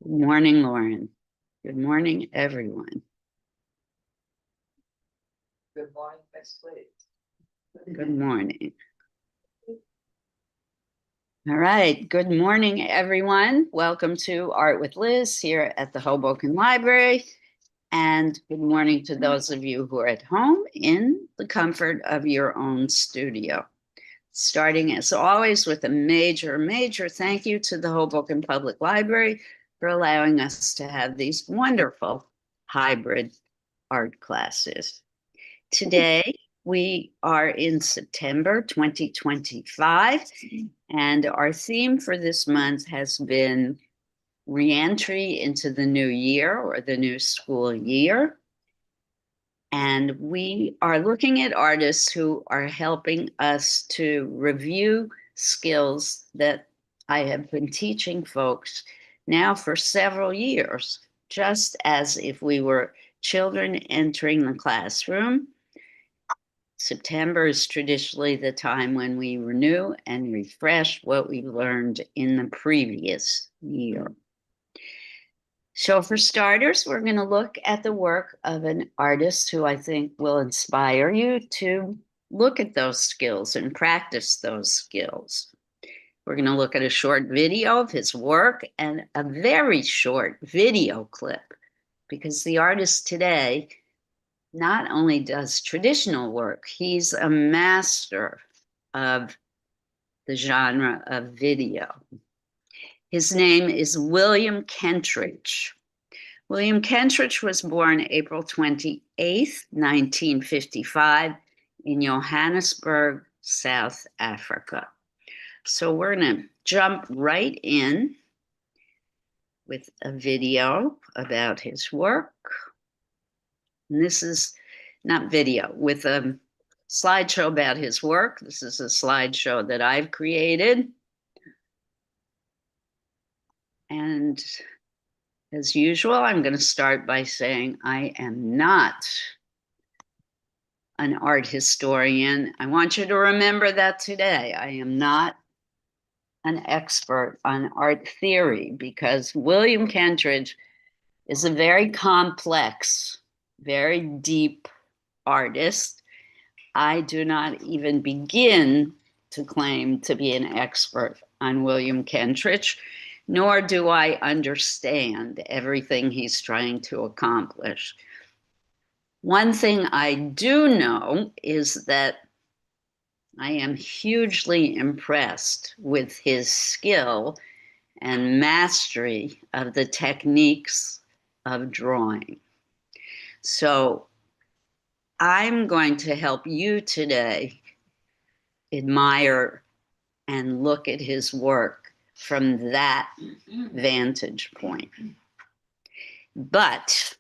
Good morning, Lauren. Good morning, everyone. Good morning, Miss Lee. Good morning. All right. Good morning, everyone. Welcome to Art with Liz here at the Hoboken Library. And good morning to those of you who are at home in the comfort of your own studio. Starting as always with a major thank you to the Hoboken Public Library for allowing us to have these wonderful hybrid art classes. Today, we are in September 2025, and our theme for this month has been reentry into the new year or the new school year. And we are looking at artists who are helping us to review skills that I have been teaching folks now for several years, just as if we were children entering the classroom. September is traditionally the time when we renew and refresh what we learned in the previous year. So for starters, we're going to look at the work of an artist who I think will inspire you to look at those skills and practice those skills. We're going to look at a short video of his work and a very short video clip, because the artist today not only does traditional work, he's a master of the genre of video. His name is William Kentridge. William Kentridge was born April 28th, 1955, in Johannesburg, South Africa. So we're going to jump right in with a video about his work. And this is not video, with a slideshow about his work. This is a slideshow that I've created. And as usual, I'm going to start by saying I am not an art historian. I want you to remember that today. I am not an expert on art theory, because William Kentridge is a very complex, very deep artist. I do not even begin to claim to be an expert on William Kentridge, nor do I understand everything he's trying to accomplish. One thing I do know is that I am hugely impressed with his skill and mastery of the techniques of drawing. So I'm going to help you today admire and look at his work from that vantage point. But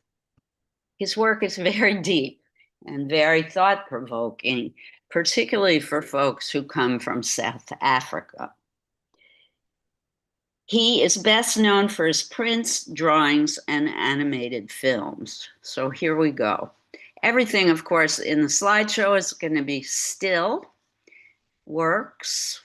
his work is very deep and very thought-provoking, particularly for folks who come from South Africa. He is best known for his prints, drawings, and animated films. So here we go. Everything, of course, in the slideshow is going to be still works.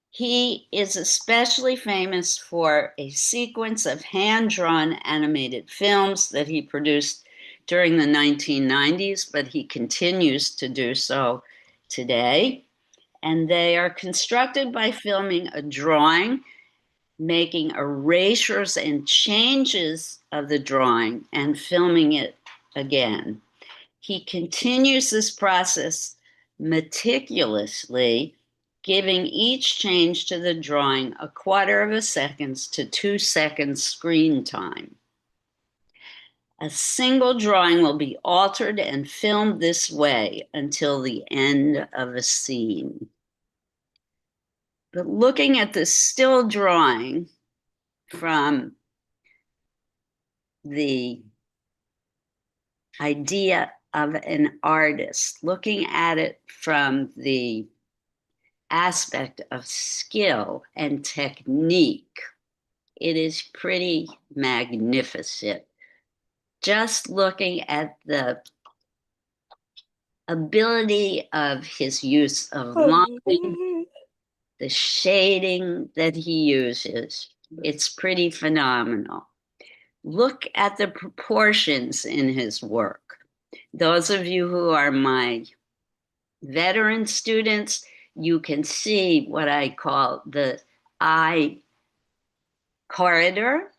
He is especially famous for a sequence of hand-drawn animated films that he produced during the 1990s, but he continues to do so today. And they are constructed by filming a drawing, making erasures and changes of the drawing, and filming it again. He continues this process meticulously, giving each change to the drawing 1/4 of a second to 2 seconds screen time. A single drawing will be altered and filmed this way until the end of a scene. But looking at the still drawing from the idea of an artist, looking at it from the aspect of skill and technique, it is pretty magnificent. Just looking at the ability of his use of line, the shading that he uses. It's pretty phenomenal. Look at the proportions in his work. Those of you who are my veteran students, you can see what I call the eye corridor.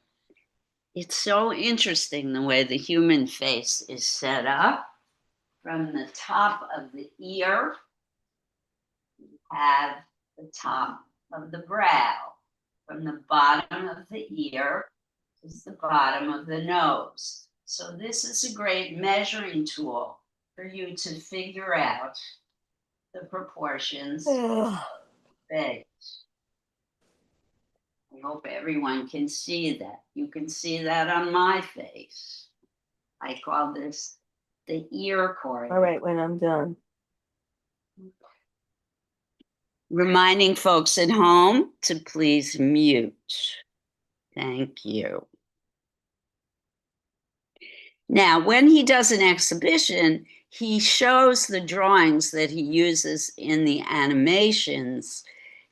It's so interesting the way the human face is set up. From the top of the ear, you have the top of the brow. From the bottom of the ear is the bottom of the nose. So this is a great measuring tool for you to figure out the proportions of the face. I hope everyone can see that. You can see that on my face. I call this the ear corridor. All right, when I'm done. Reminding folks at home to please mute. Thank you. Now, when he does an exhibition, he shows the drawings that he uses in the animations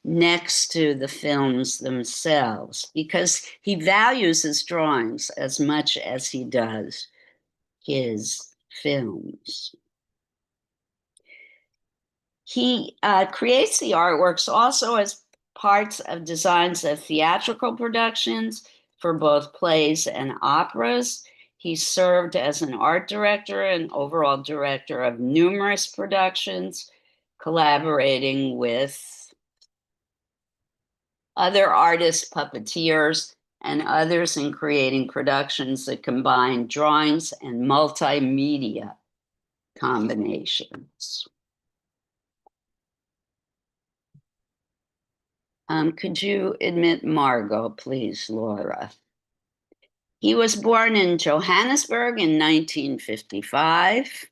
next to the films themselves, because he values his drawings as much as he does his films. He creates the artworks also as parts of designs of theatrical productions for both plays and operas. He served as an art director and overall director of numerous productions, collaborating with other artists, puppeteers, and others in creating productions that combine drawings and multimedia combinations. Could you admit Margot, please, Laura? He was born in Johannesburg in 1955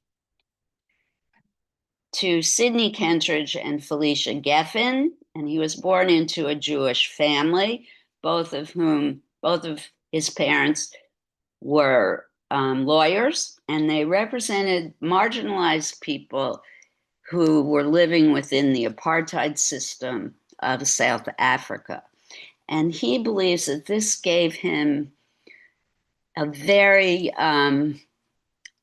to Sidney Kentridge and Felicia Geffen, and he was born into a Jewish family, both of his parents were lawyers, and they represented marginalized people who were living within the apartheid system of South Africa. And he believes that this gave him a very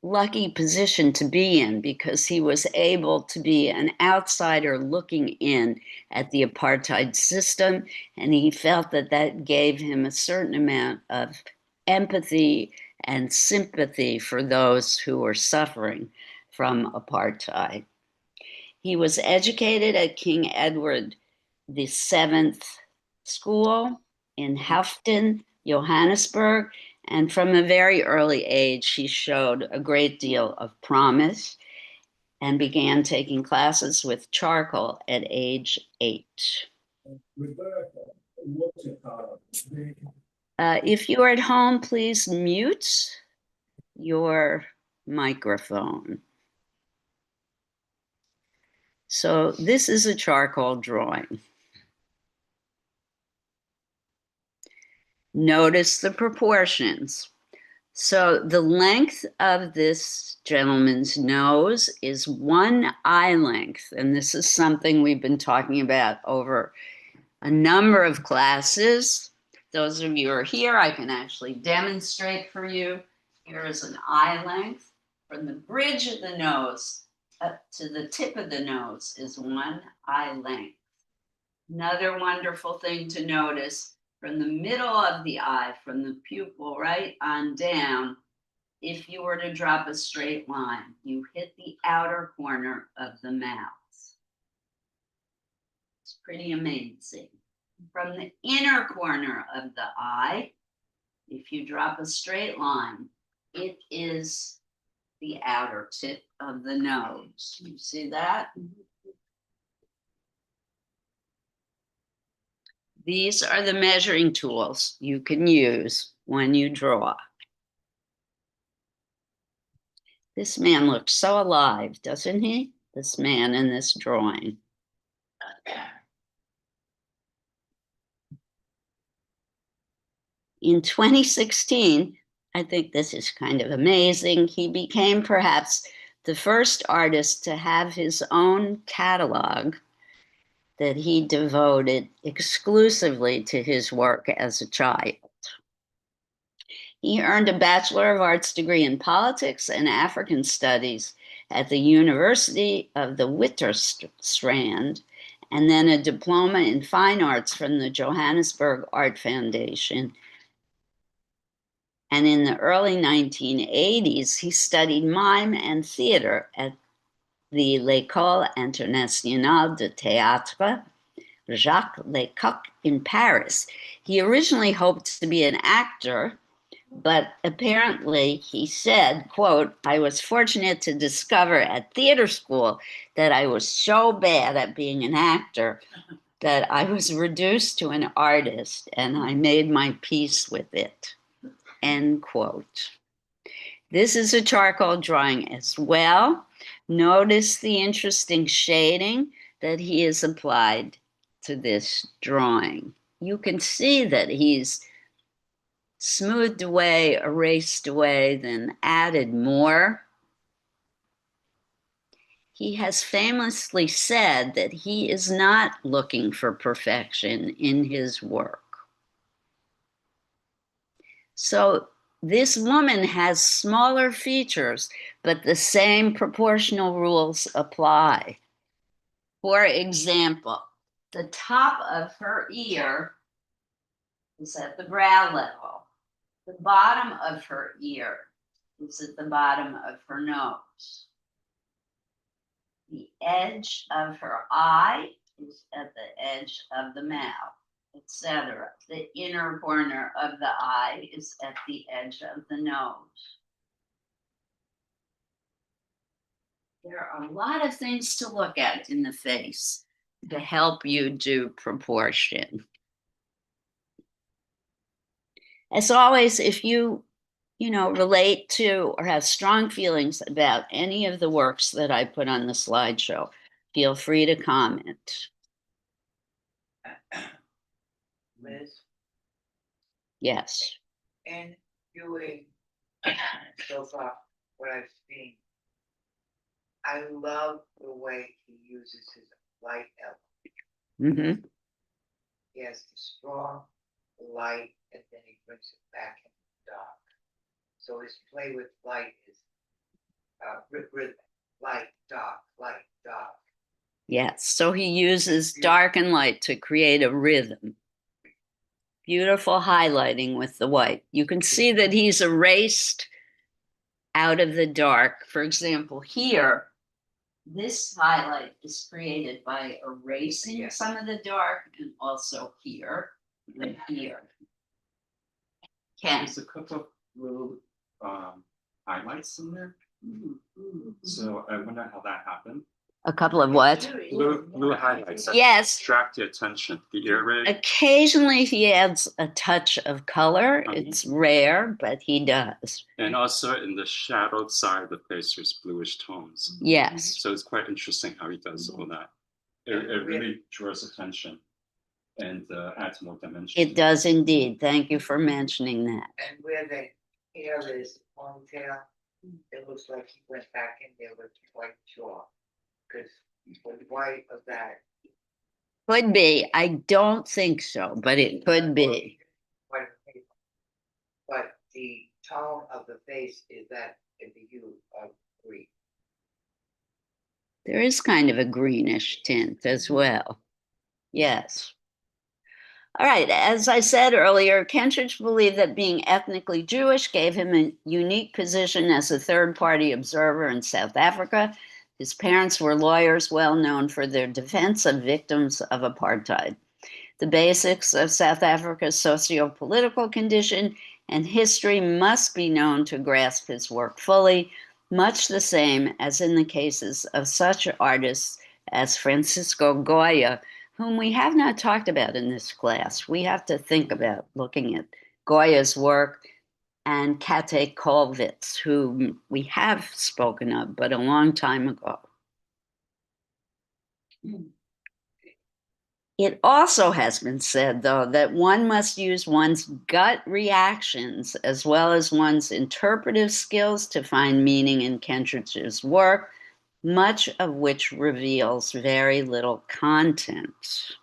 lucky position to be in, because he was able to be an outsider looking in at the apartheid system. And he felt that that gave him a certain amount of empathy and sympathy for those who were suffering from apartheid. He was educated at King Edward VII School in Houghton, Johannesburg, and from a very early age, he showed a great deal of promise and began taking classes with charcoal at age 8. If you're at home, please mute your microphone. So this is a charcoal drawing. Notice the proportions. So the length of this gentleman's nose is 1 eye length. And this is something we've been talking about over a number of classes. Those of you who are here, I can actually demonstrate for you. Here is an eye length. From the bridge of the nose up to the tip of the nose is 1 eye length. Another wonderful thing to notice, from the middle of the eye, from the pupil right on down, if you were to drop a straight line, you hit the outer corner of the mouth. It's pretty amazing. From the inner corner of the eye, if you drop a straight line, it is the outer tip of the nose. You see that? These are the measuring tools you can use when you draw. This man looks so alive, doesn't he? This man in this drawing. In 2016, I think this is kind of amazing, he became perhaps the first artist to have his own catalog that he devoted exclusively to his work as a child. He earned a Bachelor of Arts degree in politics and African studies at the University of the Witwatersrand, and then a diploma in fine arts from the Johannesburg Art Foundation. And in the early 1980s, he studied mime and theater at the L'École Internationale de Théâtre Jacques Lecoq in Paris. He originally hoped to be an actor, but apparently he said, quote, "I was fortunate to discover at theater school that I was so bad at being an actor that I was reduced to an artist and I made my peace with it," end quote. This is a charcoal drawing as well. Notice the interesting shading that he has applied to this drawing. You can see that he's smoothed away, erased away, then added more. He has famously said that he is not looking for perfection in his work. So this woman has smaller features, but the same proportional rules apply. For example, the top of her ear is at the brow level. The bottom of her ear is at the bottom of her nose. The edge of her eye is at the edge of the mouth, etc. The inner corner of the eye is at the edge of the nose. There are a lot of things to look at in the face to help you do proportion. As always, if you relate to or have strong feelings about any of the works that I put on the slideshow, feel free to comment. Liz, Yes. in doing so far what I've seen, I love the way he uses his light element. Mm-hmm. He has the strong light and then he brings it back in the dark. So his play with light is rhythmic, light, dark, light, dark. Yes. So he uses dark and light to create a rhythm. Beautiful highlighting with the white. You can see that he's erased out of the dark. For example, here, this highlight is created by erasing some of the dark, and also here and here. There's a couple of little highlights in there. So I wonder how that happened. A couple of what? Little highlights. That Yes. Distract your attention. The ear raid. Occasionally he adds a touch of color. It's rare, but he does. And also in the shadowed side of the face, there's bluish tones. Yes. So it's quite interesting how he does all that. It really draws attention and adds more dimension. It does indeed. Thank you for mentioning that. And where the hair is ponytail, it looks like he went back in there with white chalk. Because the white of that. Could be. I don't think so, but it could be. But the tone of the face is that in the hue of green. There is kind of a greenish tint as well. Yes. All right. As I said earlier, Kentridge believed that being ethnically Jewish gave him a unique position as a third-party observer in South Africa. His parents were lawyers well known for their defense of victims of apartheid. The basics of South Africa's socio-political condition and history must be known to grasp his work fully, much the same as in the cases of such artists as Francisco Goya, whom we have not talked about in this class. We have to think about looking at Goya's work, and Kate Kollwitz, whom we have spoken of, but a long time ago. It also has been said, though, that one must use one's gut reactions as well as one's interpretive skills to find meaning in Kentridge's work. much of which reveals very little content.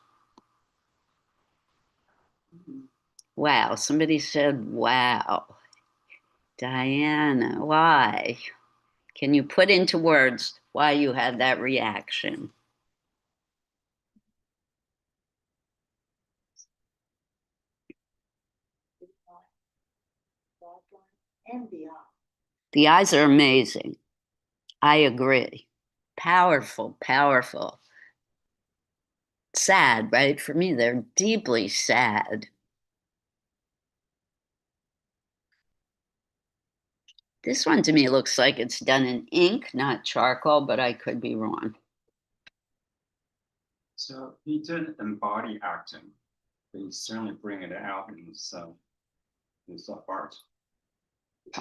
Wow, somebody said, wow. Diana, why? Can you put into words why you had that reaction? And beyond. The eyes are amazing. I agree. Powerful, powerful. Sad, right? For me, they're deeply sad. This one to me looks like it's done in ink, not charcoal, but I could be wrong. So he did embody acting, but he certainly bring it out in his art.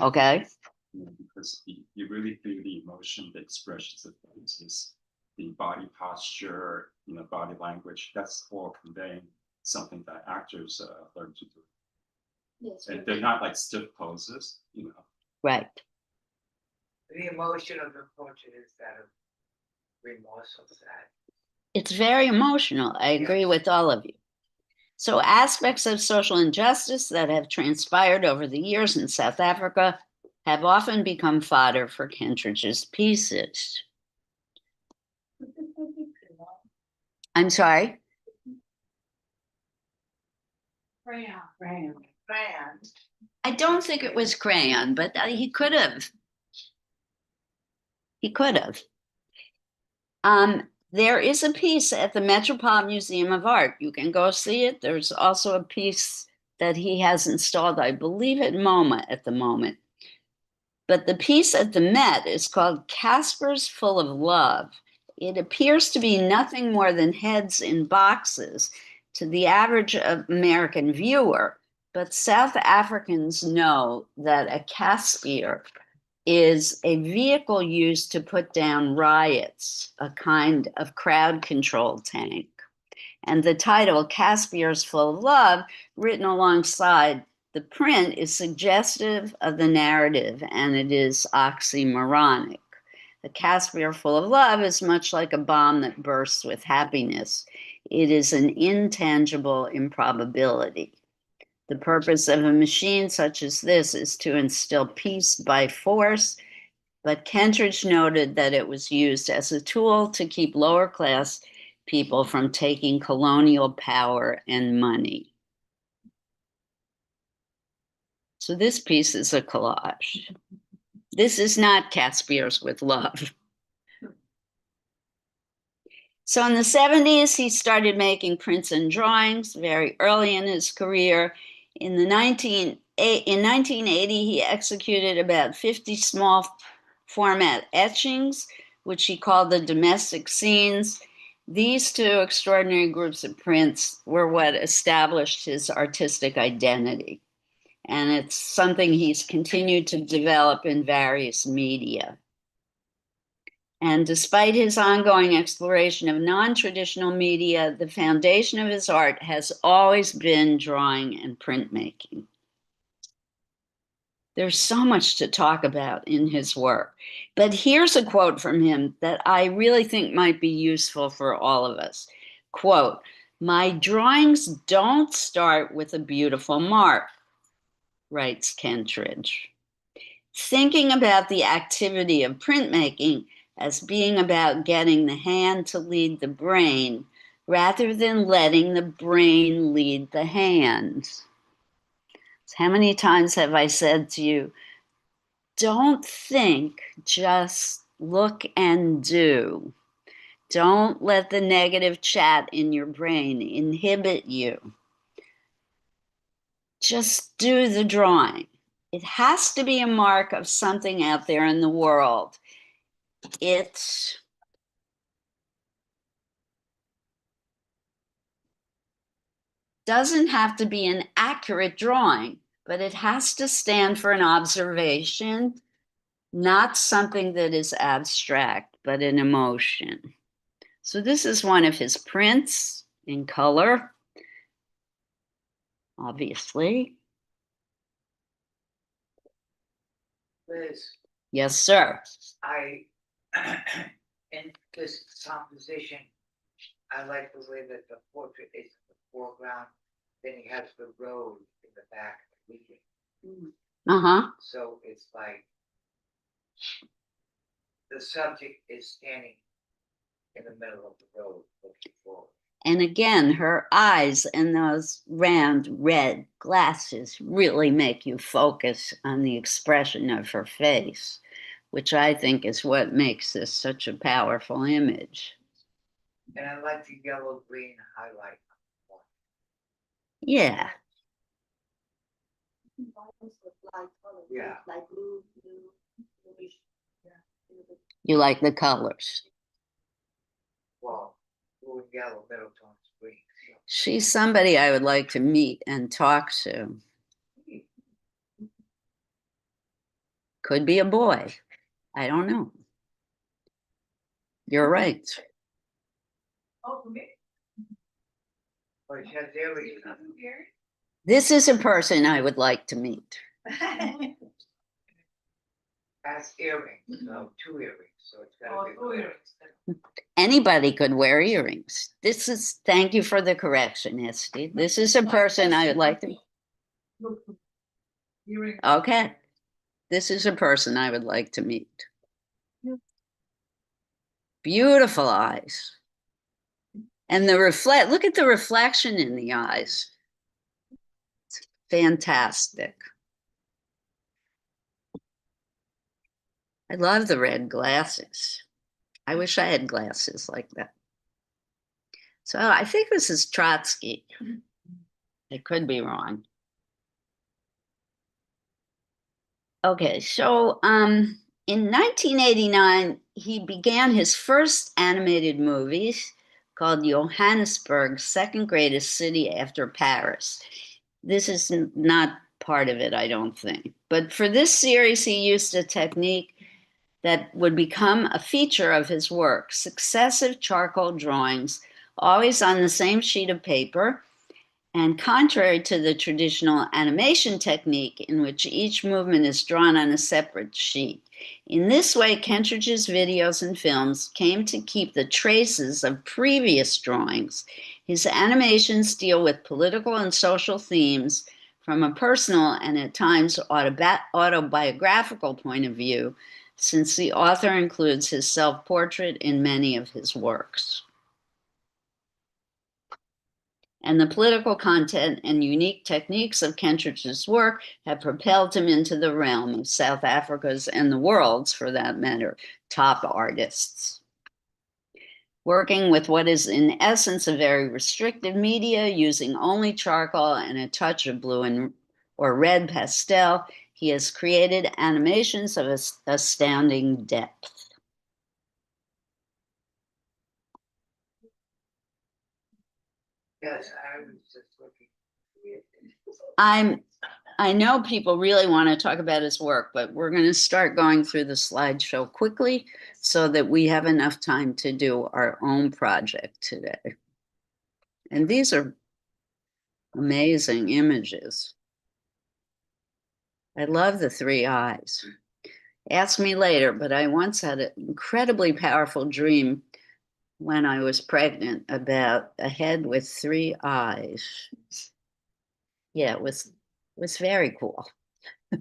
Okay. You know, because you really feel the emotion, the expressions of faces, the body posture, you know, body language. That's all conveying something that actors learn to do. Yes. And they're not like stiff poses, you know. Right. The emotion of the portrait is that of remorse or sad. It's very emotional. I agree with all of you. So aspects of social injustice that have transpired over the years in South Africa have often become fodder for Kentridge's pieces. I'm sorry? Crayon. I don't think it was crayon, but he could have. He could have. There is a piece at the Metropolitan Museum of Art. You can go see it. There's also a piece that he has installed, I believe, at MoMA at the moment. But the piece at the Met is called Casper's Full of Love. It appears to be nothing more than heads in boxes to the average American viewer, but South Africans know that a Caspier is a vehicle used to put down riots, a kind of crowd control tank. And the title, Caspier's Full of Love, written alongside the print, is suggestive of the narrative, and it is oxymoronic. A Caspier full of love is much like a bomb that bursts with happiness. It is an intangible improbability. The purpose of a machine such as this is to instill peace by force, but Kentridge noted that it was used as a tool to keep lower class people from taking colonial power and money. So this piece is a collage. This is not Caspier's with love. So in the 70s, he started making prints and drawings very early in his career. In 1980, he executed about 50 small format etchings, which he called the domestic scenes. These two extraordinary groups of prints were what established his artistic identity. And it's something he's continued to develop in various media. And despite his ongoing exploration of non-traditional media, the foundation of his art has always been drawing and printmaking. There's so much to talk about in his work. But here's a quote from him that I really think might be useful for all of us. Quote, "My drawings don't start with a beautiful mark," writes Kentridge. Thinking about the activity of printmaking as being about getting the hand to lead the brain rather than letting the brain lead the hand. How many times have I said to you, don't think, just look and do. Don't let the negative chat in your brain inhibit you. Just do the drawing. It has to be a mark of something out there in the world. It doesn't have to be an accurate drawing, but it has to stand for an observation, not something that is abstract, but an emotion. So this is one of his prints in color, obviously. Liz, Yes, sir. I in this composition, I like the way that the portrait is in the foreground, then he has the road in the back leading. Uh-huh. So it's like the subject is standing in the middle of the road looking forward. And again, her eyes and those round red glasses really make you focus on the expression of her face, which I think is what makes this such a powerful image. And I like the yellow green highlight. Yeah. Yeah. Like blue, bluish. You like the colors. Well, blue and yellow, middle tones, green. She's somebody I would like to meet and talk to. Could be a boy. I don't know. You're right. Oh, for me? But she has earrings. This is a person I would like to meet. Has earrings, so 2 earrings, so it's gotta be. Oh, 2 earrings. Anybody could wear earrings. Thank you for the correction, Esty. This is a person I would like to, Look, earring. okay. This is a person I would like to meet. Yeah. Beautiful eyes. And look at the reflection in the eyes. It's fantastic. I love the red glasses. I wish I had glasses like that. So I think this is Trotsky. I could be wrong. Okay, so in 1989, he began his first animated movies called Johannesburg, second greatest city after Paris. This is not part of it, I don't think. But for this series, he used a technique that would become a feature of his work, successive charcoal drawings, always on the same sheet of paper, and contrary to the traditional animation technique in which each movement is drawn on a separate sheet. In this way, Kentridge's videos and films came to keep the traces of previous drawings. His animations deal with political and social themes from a personal and at times autobiographical point of view, since the author includes his self-portrait in many of his works. And the political content and unique techniques of Kentridge's work have propelled him into the realm of South Africa's and the world's, for that matter, top artists. Working with what is in essence a very restricted media, using only charcoal and a touch of blue or red pastel, he has created animations of astounding depth. Yes, I was just looking. I know people really want to talk about his work, but we're going to start going through the slideshow quickly so that we have enough time to do our own project today. And these are amazing images. I love the 3 eyes. Ask me later, but I once had an incredibly powerful dream when I was pregnant about a head with 3 eyes. Yeah, it was very cool. It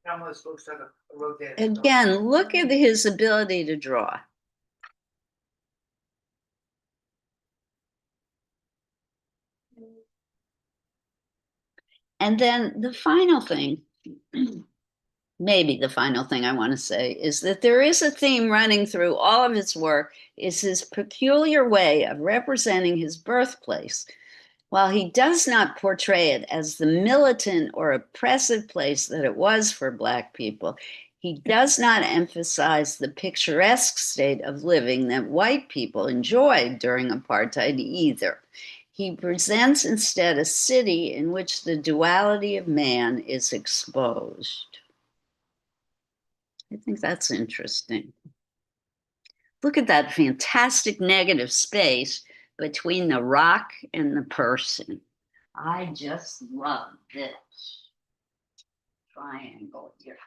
almost looks like a rodent. Again, look at his ability to draw. And then the final thing, maybe the final thing I want to say, is that there is a theme running through all of his work, is his peculiar way of representing his birthplace. While he does not portray it as the militant or oppressive place that it was for Black people, he does not emphasize the picturesque state of living that white people enjoyed during apartheid either. He presents instead a city in which the duality of man is exposed. I think that's interesting. Look at that fantastic negative space between the rock and the person. I just love this triangle here.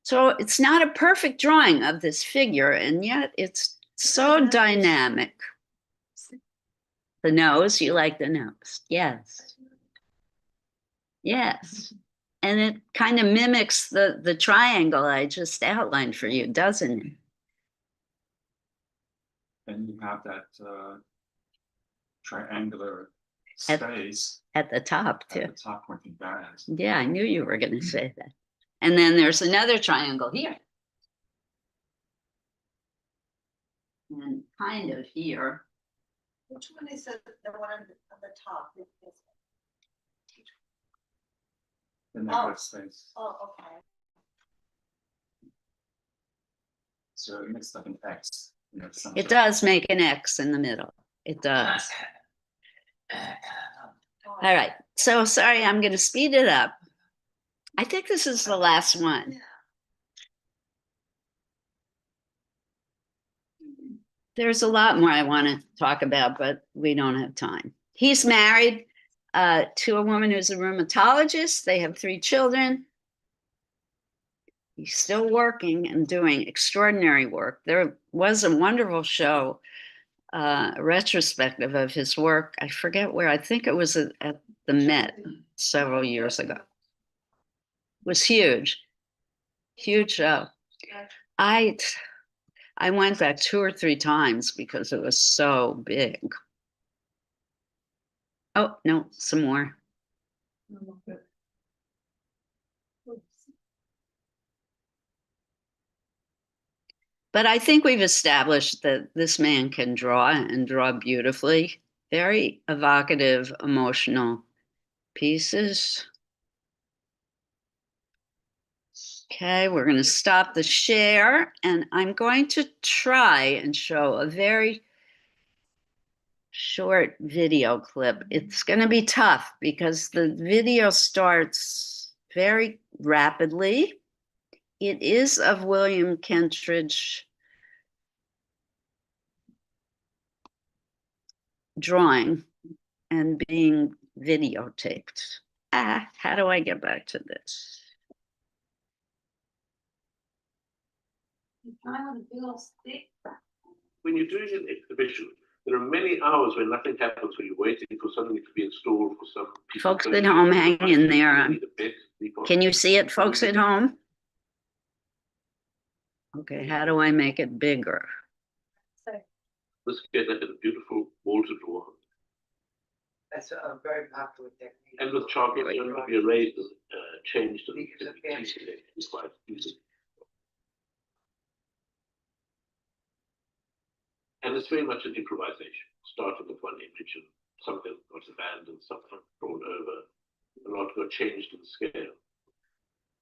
So it's not a perfect drawing of this figure, and yet it's so dynamic. The nose, you like the nose? Yes. Yes. And it kind of mimics the triangle I just outlined for you, doesn't it? And you have that triangular At- space At the top, at too. the top pointing back. Yeah, I knew you were going to say that. And then there's another triangle here. And kind of here. Which one is the one on the top? The negative space. Oh, okay. So it makes like an X. You know, some It sort does make an X in the middle. It does. All right. So sorry, I'm going to speed it up. I think this is the last one. There's a lot more I want to talk about, but we don't have time. He's married to a woman who's a rheumatologist. They have 3 children. He's still working and doing extraordinary work. There was a wonderful show, a retrospective of his work. I forget where. I think it was at the Met several years ago. It was huge, huge show. I went back 2 or 3 times because it was so big. Oh, no, some more. But I think we've established that this man can draw and draw beautifully. Very evocative, emotional pieces. Okay, we're going to stop the share, and I'm going to try and show a very short video clip. It's going to be tough because the video starts very rapidly. It is of William Kentridge drawing and being videotaped. How do I get back to this? When you're doing an exhibition, there are many hours when nothing happens, where you're waiting for something to be installed, for some piece of Folks at furniture home, to hang arrive, in there. you need a bed, sleep on. Can you see it, folks at home? Okay, how do I make it bigger? This kid had a beautiful wall to draw on. That's a very popular technique. And with charcoal, Here we you don't go. have to be erased and changed and Because of fancy. it's quite easy. And it's very much an improvisation, starting with one image and something got abandoned, something drawn over, a lot got changed in scale.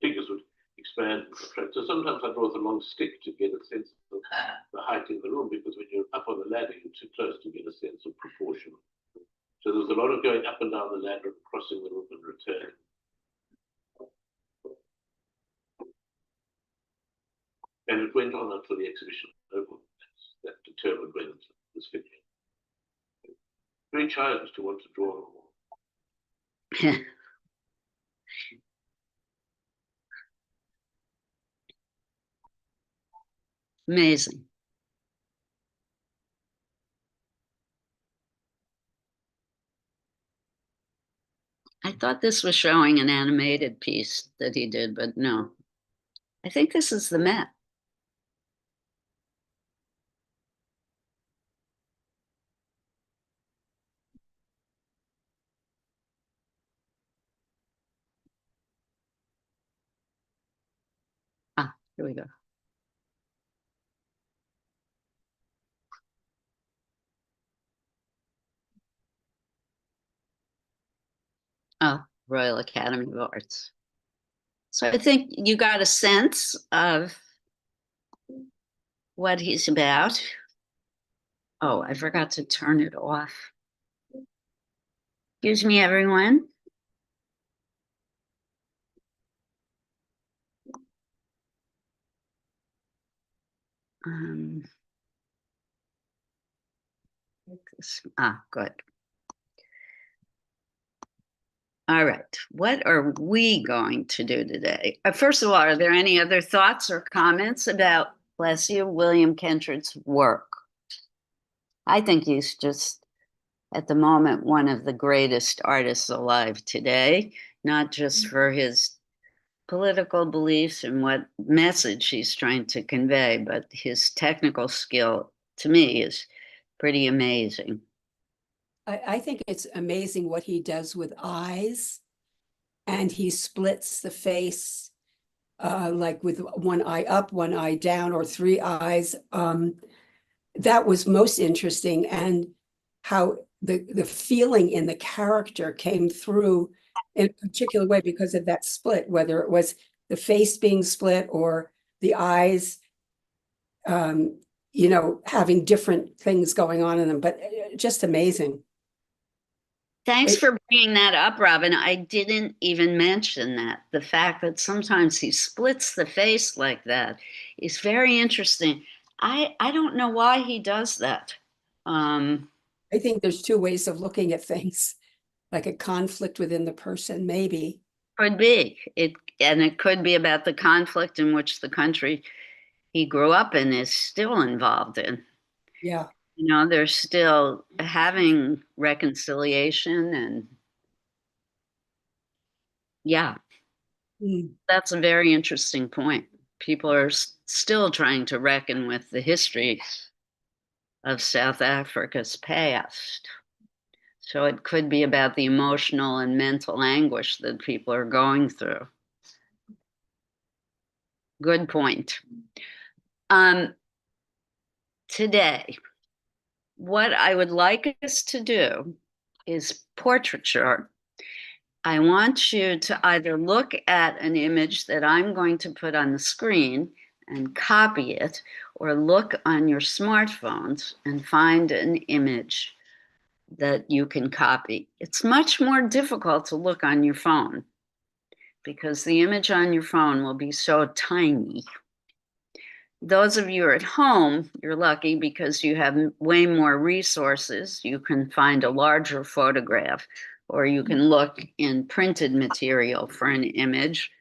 Figures would expand and contract. So sometimes I draw with a long stick to get a sense of the height in the room, because when you're up on the ladder, you're too close to get a sense of proportion. So there's a lot of going up and down the ladder and crossing the room and returning. And it went on until the exhibition opened. That determined when it was finished. Very childish to want to draw on a wall. Amazing. I thought this was showing an animated piece that he did, but no. I think this is the Met. Here we go. Oh, Royal Academy of Arts. So I think you got a sense of what he's about. Oh, I forgot to turn it off. Excuse me, everyone. Good. All right, what are we going to do today? First of all, are there any other thoughts or comments about, bless you, William Kentridge's work? I think he's just, at the moment, one of the greatest artists alive today, not just for his political beliefs and what message he's trying to convey, but his technical skill, to me, is pretty amazing. I think it's amazing what he does with eyes. And he splits the face, like with one eye up, one eye down, or three eyes. That was most interesting, and how the feeling in the character came through in a particular way because of that split, whether it was the face being split or the eyes, you know, having different things going on in them, but just amazing. Thanks It- for bringing that up, Robin. I didn't even mention that. The fact that sometimes he splits the face like that is very interesting. I don't know why he does that. I think there's two ways of looking at things, like a conflict within the person, maybe. Could be. It could be about the conflict in which the country he grew up in is still involved in. Yeah. You know, they're still having reconciliation, and yeah, Mm. that's a very interesting point. People are still trying to reckon with the history of South Africa's past. So it could be about the emotional and mental anguish that people are going through. Good point. Today, what I would like us to do is portraiture. I want you to either look at an image that I'm going to put on the screen and copy it, or look on your smartphones and find an image that you can copy. It's much more difficult to look on your phone because the image on your phone will be so tiny. Those of you who are at home, you're lucky because you have way more resources. You can find a larger photograph, or you can look in printed material for an image.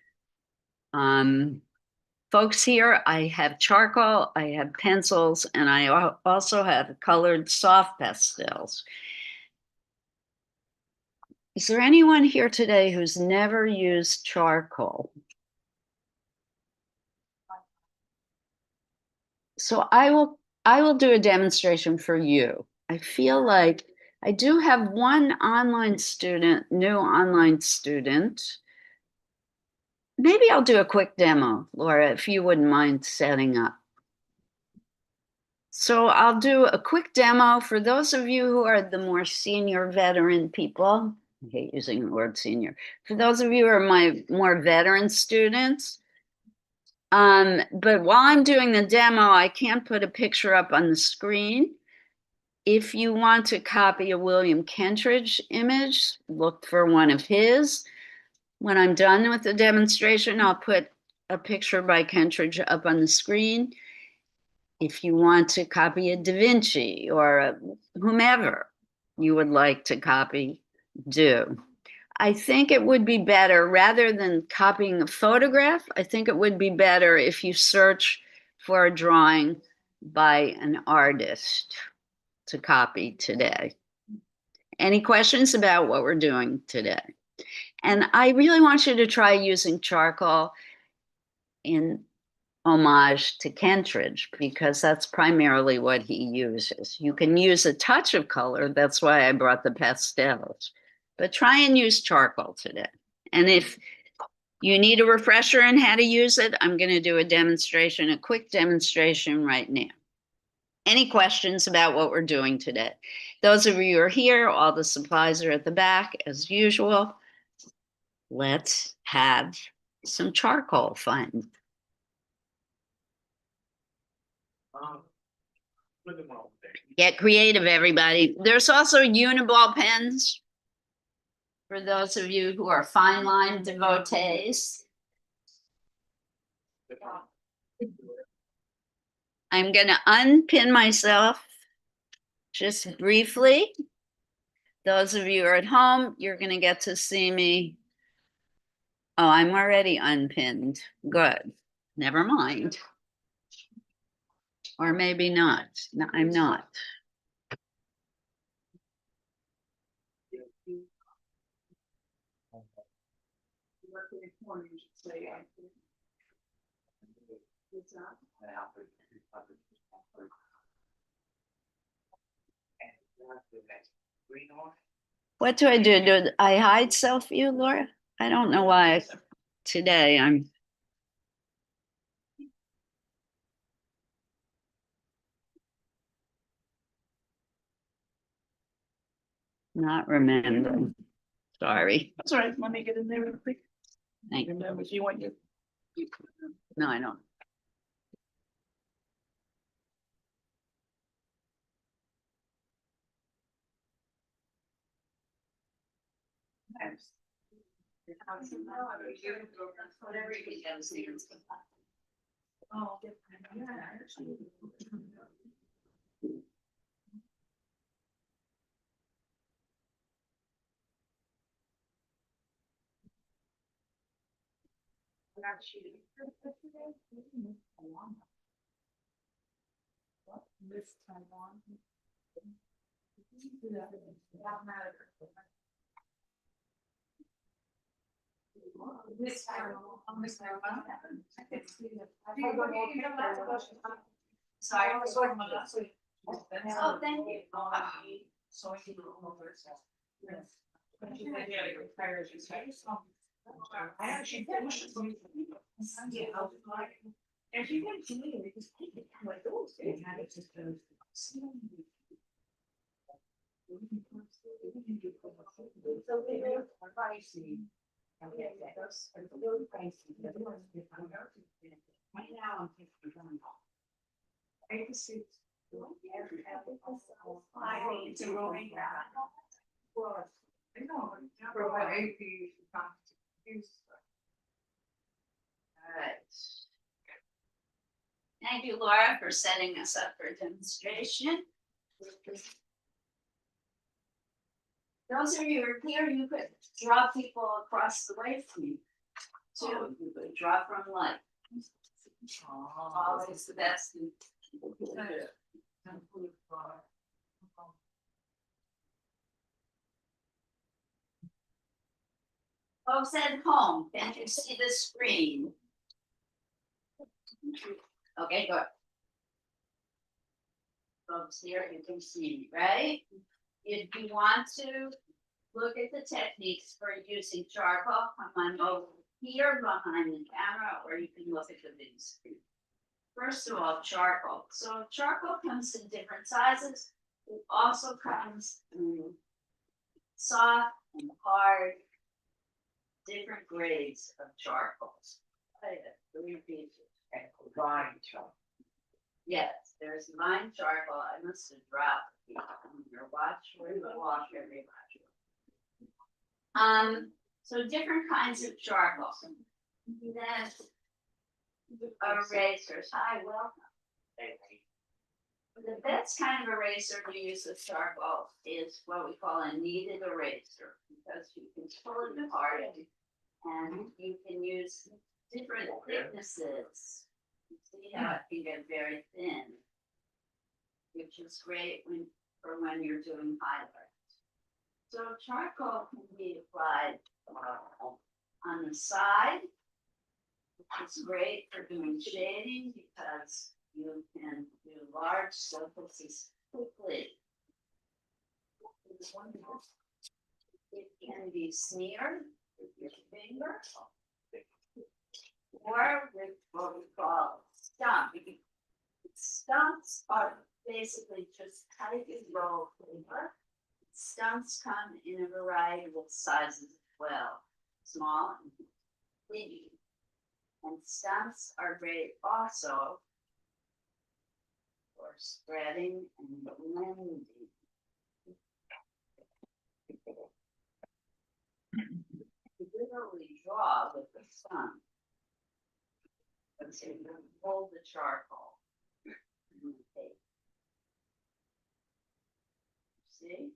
Folks, here I have charcoal, I have pencils, and I also have colored soft pastels. Is there anyone here today who's never used charcoal? So I will do a demonstration for you. I feel like I do have one online student, new online student. Maybe I'll do a quick demo, Laura, if you wouldn't mind setting up. So I'll do a quick demo for those of you who are the more senior veteran people. I hate using the word senior. For those of you who are my more veteran students, but while I'm doing the demo, I can't put a picture up on the screen. If you want to copy a William Kentridge image, look for one of his. When I'm done with the demonstration, I'll put a picture by Kentridge up on the screen. If you want to copy a Da Vinci or whomever you would like to copy, do. I think it would be better, rather than copying a photograph, I think it would be better if you search for a drawing by an artist to copy today. Any questions about what we're doing today? And I really want you to try using charcoal in homage to Kentridge, because that's primarily what he uses. You can use a touch of color, that's why I brought the pastels, but try and use charcoal today. And if you need a refresher on how to use it, I'm going to do a demonstration, a quick demonstration right now. Any questions about what we're doing today? Those of you who are here, all the supplies are at the back as usual. Let's have some charcoal fun. Get creative, everybody. There's also Uniball pens for those of you who are fine line devotees. I'm going to unpin myself just briefly. Those of you who are at home, you're gonna get to see me. Oh, I'm already unpinned. Good. Never mind. Or maybe not. No, I'm not. Green on. What do? Do I hide self view, Laura? I don't know why today I'm. Not remembering. Sorry. That's all right. Let me get in there real quick. Thank you. And then if you want your. No, I don't. Oh, This time on. This time on this time on. I can see it. Sorry, I was talking about last week. Oh, thank you. So you know, over. Yes. Yeah, it requires you to- I actually finished it. Yeah, I was like, if you want to leave, just take it. I'm like, oh, they had it just goes. So they were pricey. Those are really pricey. Right now, I'm taking them off. I just see. It's a rolling. Well, I know. For what AP. All right. Thank you, Laura, for setting us up for demonstration. Those of you who are here, you could draw people across the way from you. Too, you could draw from light. Always the best. Folks at home, can you see the screen? Okay, good. Folks here, you can see me, right? If you want to look at the techniques for using charcoal, come on over here behind the camera, or you can look at the big screen. First of all, charcoal. So charcoal comes in different sizes. It also comes in soft and hard, different grades of charcoals. Vine chop. Yes, there's mine charcoal. I must have dropped it on your watch where you walk every watch. So different kinds of charcoal. Then erasers. Hi, welcome. The best kind of eraser to use with charcoal is what we call a kneaded eraser, because you can pull it apart and you can use different thicknesses. You see how it can get very thin, which is great for when you're doing highlights. So charcoal can be applied on the side, which is great for doing shading because you can do large surfaces quickly. It can be smeared with your finger or with what we call stump. Stumps are basically just tight and roll paper. Stumps come in a variety of sizes as well, small and big. And stumps are great also for spreading and blending. You literally draw with the stump. So you hold the charcoal. See?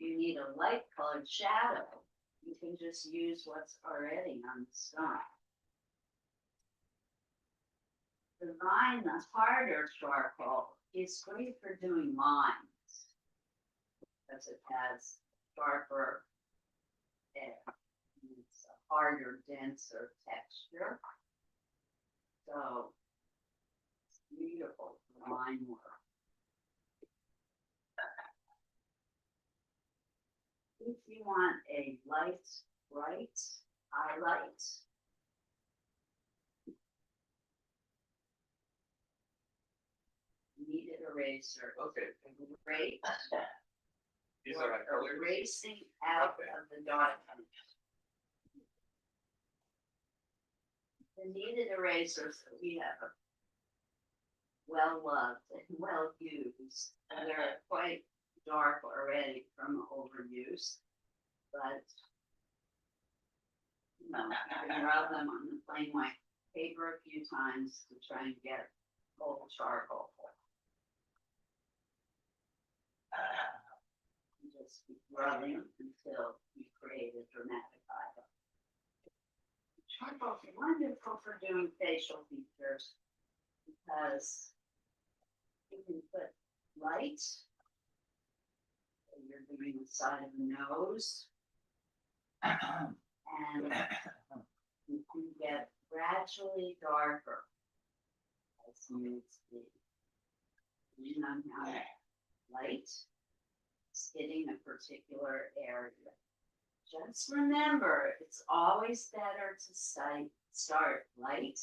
you need a light colored shadow, you can just use what's already on the stone. The line, the harder charcoal, is great for doing lines. Because it has sharper edge. It's a harder, denser texture. So it's beautiful for line work. If you want a light, bright highlight, kneaded eraser. Okay. Great. These for are colors. erasing out Okay. of the darkness. The kneaded erasers that we have are well loved and well used, and they're quite dark already from overuse, but you know, you can rub them on the plain white paper a few times to try and get full charcoal. You just keep rubbing until you create a dramatic eye. Charcoal is wonderful for doing facial features because you can put light. So you're doing the side of the nose. And you can get gradually darker as you see. Depending on how light is hitting a particular area. Just remember, it's always better to start light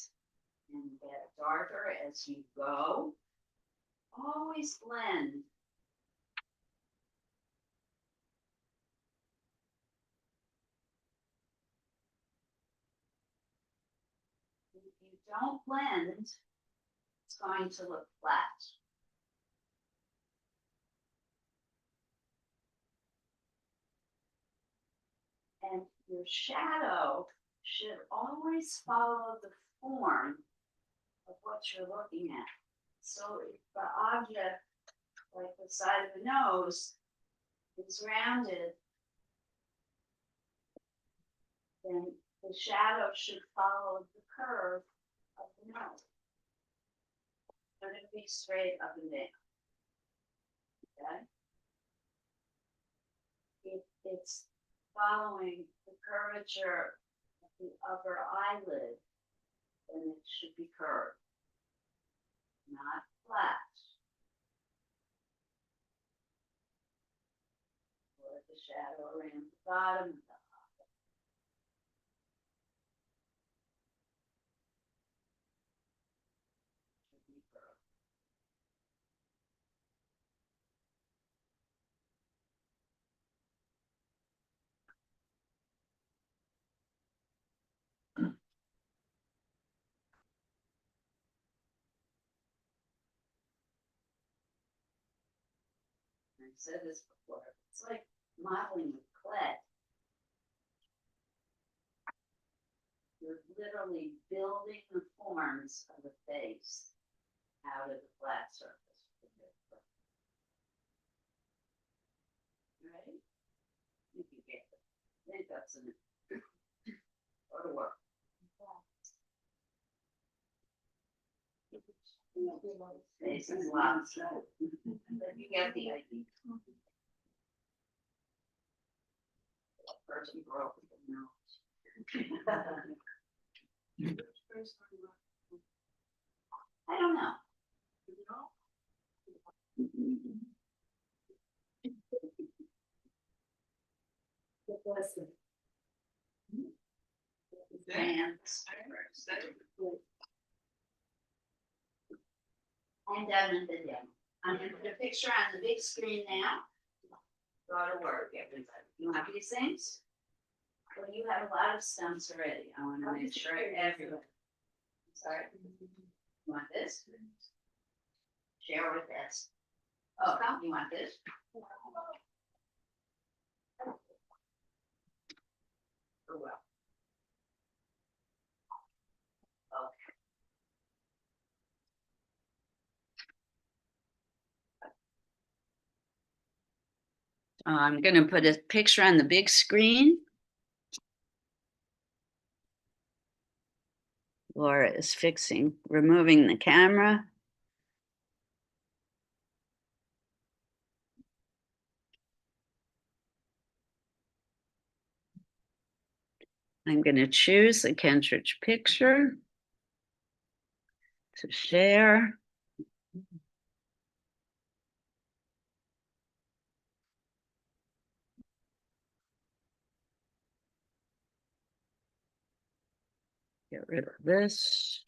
and get darker as you go. Always blend. If you don't blend, it's going to look flat. And your shadow should always follow the form of what you're looking at. So if the object, like the side of the nose, is rounded, then the shadow should follow the curve of the nose. Shouldn't be straight up and down. Okay? If it's following the curvature of the upper eyelid, then it should be curved, not flat. Or the shadow around the bottom of the eye. Should be curved. I've said this before, it's like modeling with clay. You're literally building the forms of the face out of the flat surface. Right? You can get it. I think that's an go to work. Face is lots, but you get the idea. Person broke the nose. I don't know. Fans. I'm done with the demo. I'm gonna put a picture on the big screen now. Go to work, everybody. You want these things? Well, you have a lot of stumps already. I wanna make sure everyone. Sorry. You want this? Share with this. Oh, you want this? Oh, well. Okay. I'm going to put a picture on the big screen. Laura is removing the camera. I'm going to choose the Kentridge picture to share. Get rid of this.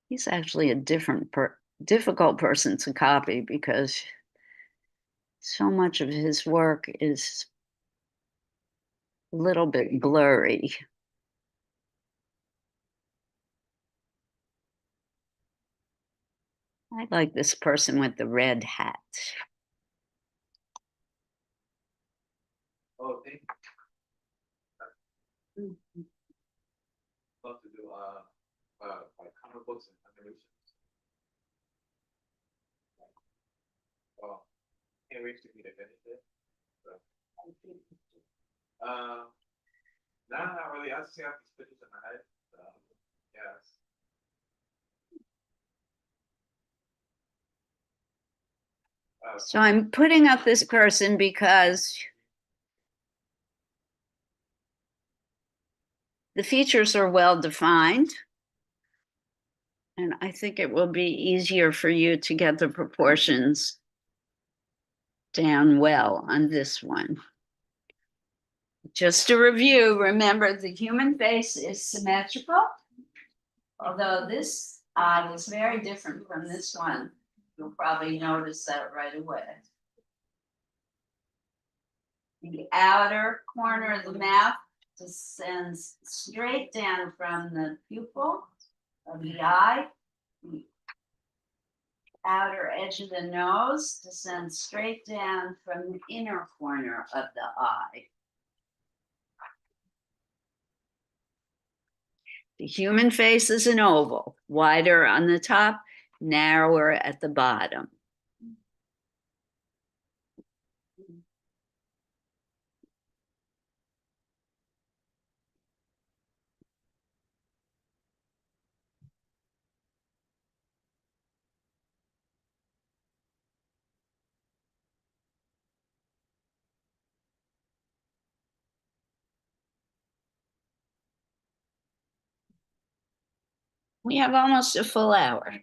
He's actually a difficult person to copy because so much of his work is a little bit blurry. I like this person with the red hat. Oh, thank you. Love to do like comic books and animations. Oh, can't wait to meet again. So, no, not really. I just have these pictures in my head. Yes. So I'm putting up this person because the features are well defined. And I think it will be easier for you to get the proportions down well on this one. Just to review, remember the human face is symmetrical, although this eye is very different from this one. You'll probably notice that right away. The outer corner of the mouth descends straight down from the pupil of the eye. The outer edge of the nose descends straight down from the inner corner of the eye. The human face is an oval, wider on the top, narrower at the bottom. We have almost a full hour.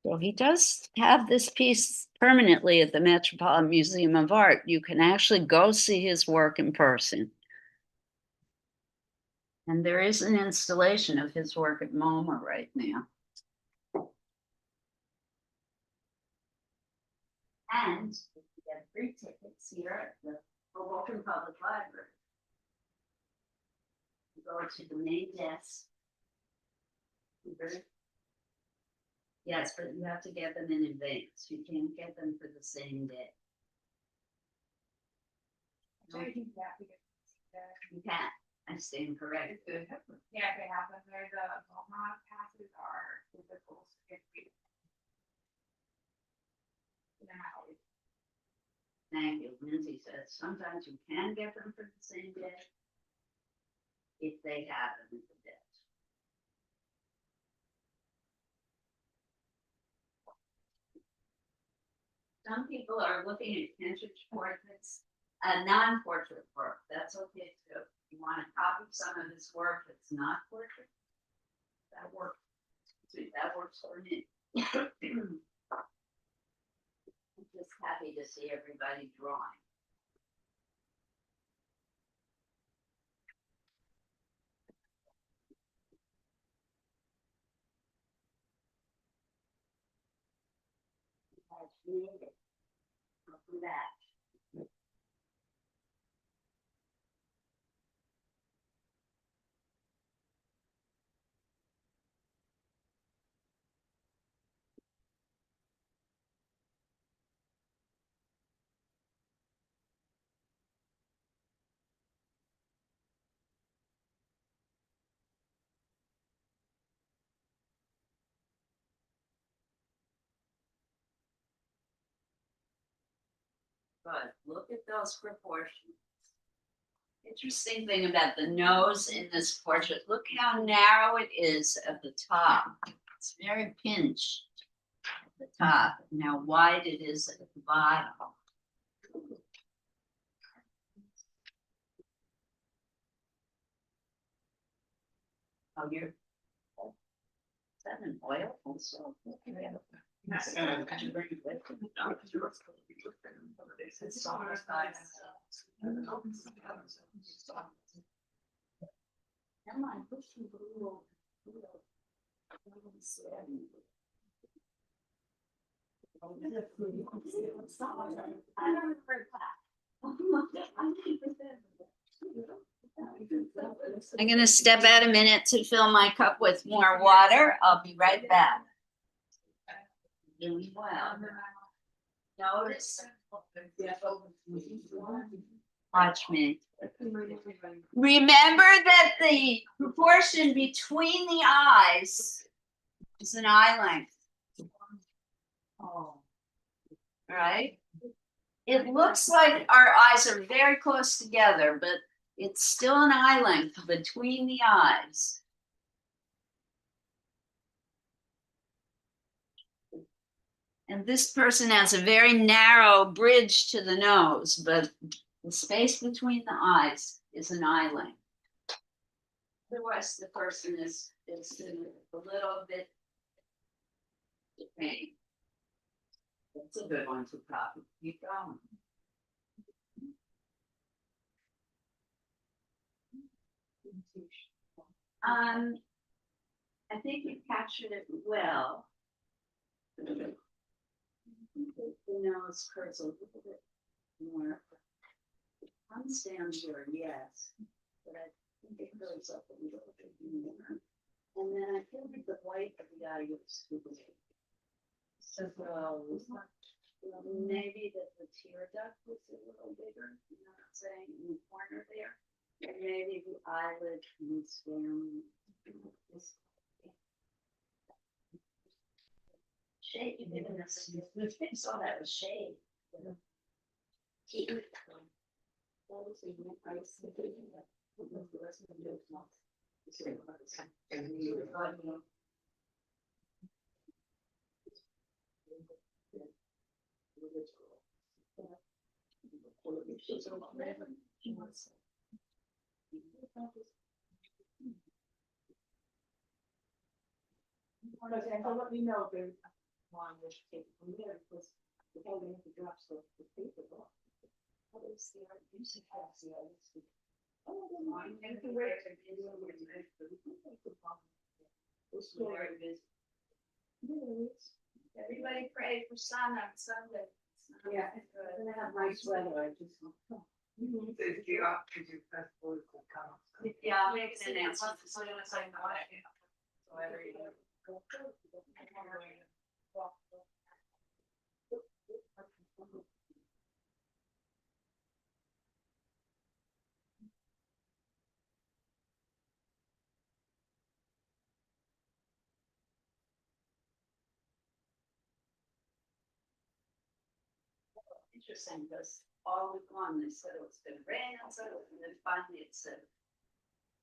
So he does have this piece permanently at the Metropolitan Museum of Art. You can actually go see his work in person. And there is an installation of his work at MoMA right now. And you get free tickets here at the Hoboken Public Library. You go to the main desk. Yes, but you have to get them in advance. You can't get them for the same day. You can't. I stand corrected. Yeah, they have them there, the Belmont passes are physical. Thank you. Lindsay says sometimes you can get them for the same day if they have them for the day. Some people are looking at vintage portraits, non-portrait work. That's okay too. You want to copy some of his work that's not portrait? That works. That works for me. I'm just happy to see everybody drawing. I've made it. I'll do that. But look at those proportions. Interesting thing about the nose in this portrait, look how narrow it is at the top. It's very pinched at the top, and how wide it is at the bottom. Oh, you're, is that an oil also? Come on, push your blue. I don't remember I'm gonna step out a minute to fill my cup with more water. I'll be right back. Doing well. Notice. Watch me. Remember that the proportion between the eyes is an eye length. Oh. Right? It looks like our eyes are very close together, but it's still an eye length between the eyes. And this person has a very narrow bridge to the nose, but the space between the eyes is an eye length. Otherwise, the person is a little bit faint. That's a good one to copy. Keep going. I think you captured it well. The nose curves a little bit more. Comes down here, yes, but I think it curves up a little bit more. And then I feel like the white of the eye looks too big. So maybe that the tear duct was a little bigger, you know what I'm saying, in the corner there. And maybe the eyelid comes down. This shade, you didn't necessarily saw that was shade. Let me know, baby. one which take from there, because the whole thing to drop stuff to paper. What is the art music has the artist? Oh, the line, and the way to be able to make the story is. Everybody pray for sun on Sunday. Yeah, it's gonna have nice weather, I just. If you are, could you press forward to come? Yeah, I'll make an announcement. So I'm saying, so every. Interesting, because all week long they said it was gonna rain on Sunday, and then finally it said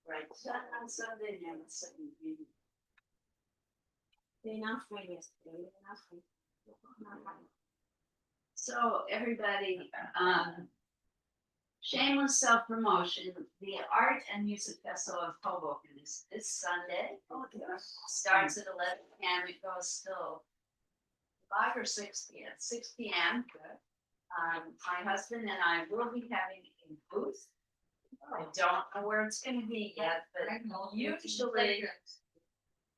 bright sun on Sunday, and then it's suddenly raining. They announced rain yesterday, they announced rain. So everybody, shameless self-promotion, the Art and Music Festival of Hoboken is this Sunday. Oh, yes. Starts at 11 p.m. It goes till 5 or 6 p.m. 6 p.m. My husband and I will be having a booth. I don't know where it's gonna be yet,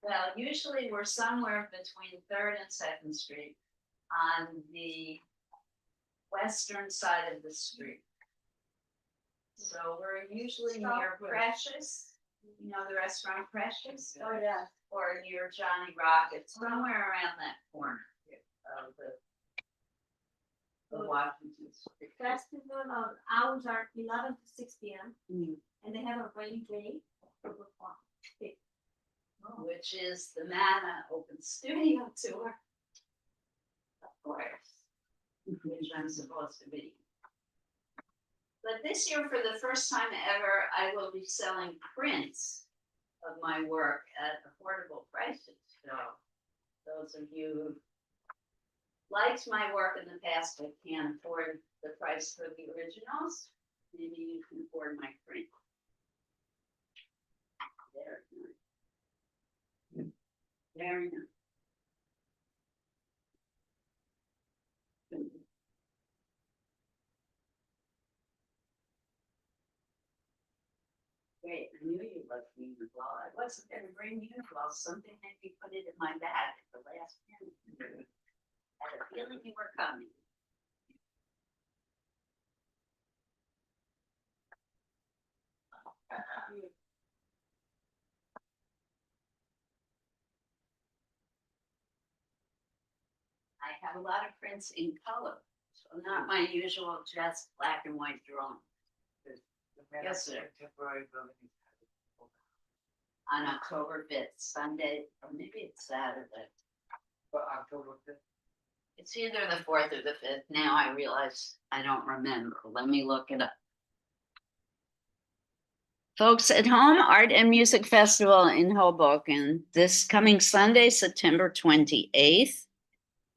but usually we're somewhere between 3rd and 2nd Street on the western side of the street. So we're usually near Precious, you know, the restaurant Precious. Oh, yeah. Or near Johnny Rockets, somewhere around that corner of the Washington Street. Festival hours are 11 to 6 p.m. Mm. and they have a rainy day. For the fun. Which is the Manna Open Studio Tour. Of course, which I'm supposed to be. But this year, for the first time ever, I will be selling prints of my work at affordable prices. So those of you who liked my work in the past but can't afford the price for the originals, maybe you can afford my print. Very nice. Great, I knew you loved me as well. I wasn't gonna bring you well, something made me put it in my bag at the last minute. I had a feeling you were coming. I have a lot of prints in color, so not my usual just black and white drawing. Yes, sir. Contemporary building. On October 5th, Sunday, or maybe it's Saturday. For October 5th. It's either the 4th or the 5th. Now I realize I don't remember. Let me look it up. Folks at home, Art and Music Festival in Hoboken, this coming Sunday, September 28th.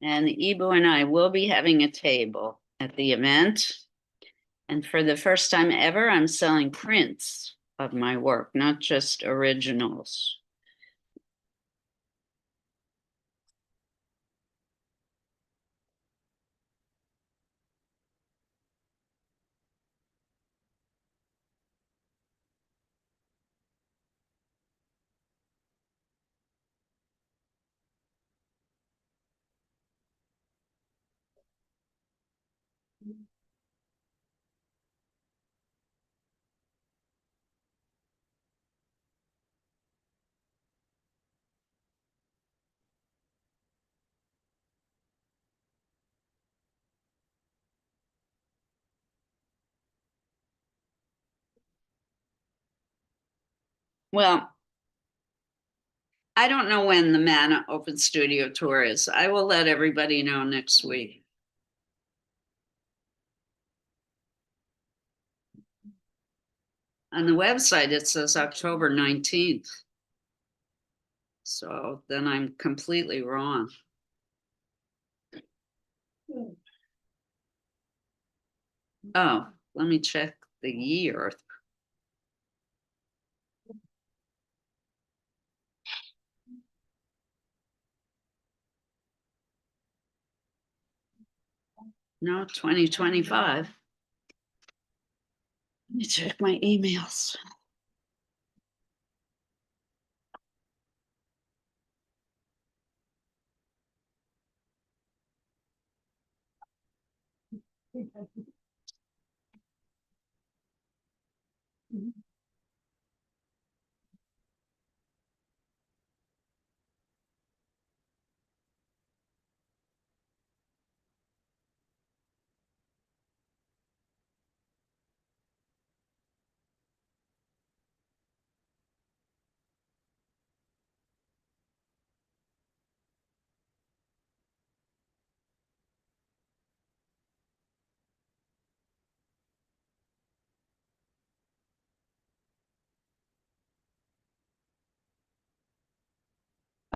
And Ibu and I will be having a table at the event. And for the first time ever, I'm selling prints of my work, not just originals. Well, I don't know when the Manna Open Studio Tour is. I will let everybody know next week. On the website, it says October 19th. So then I'm completely wrong. Oh, let me check the year. No, 2025. Let me check my emails.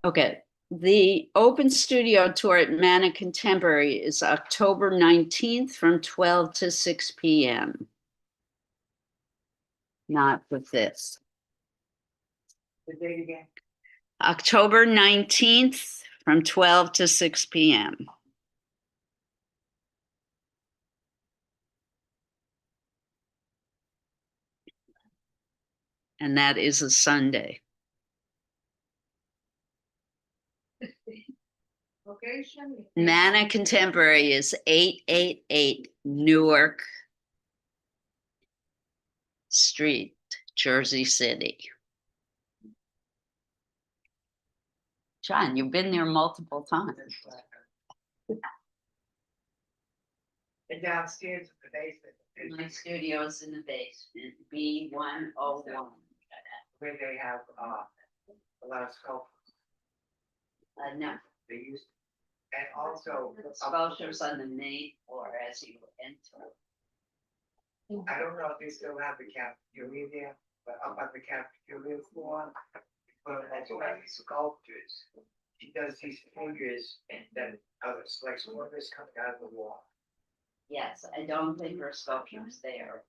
Okay, the open studio tour at Mana Contemporary is October 19th from 12 to 6 p.m. Not with this. The date again, October 19th from 12 to 6 p.m. And that is a Sunday. location? Mana Contemporary is 888 Newark Street, Jersey City. John, you've been there multiple times. And downstairs in the basement. My studio's in the basement, B101. Where they have, a lot of sculptures, No, they use. And also. sculptures on the main floor as you enter. I don't know if they still have the cafeteria there, but up on the cafeteria floor, but that's why these sculptures. She does these figures and then others, like swimmers coming out of the wall. Yes, I don't think her sculpture's there.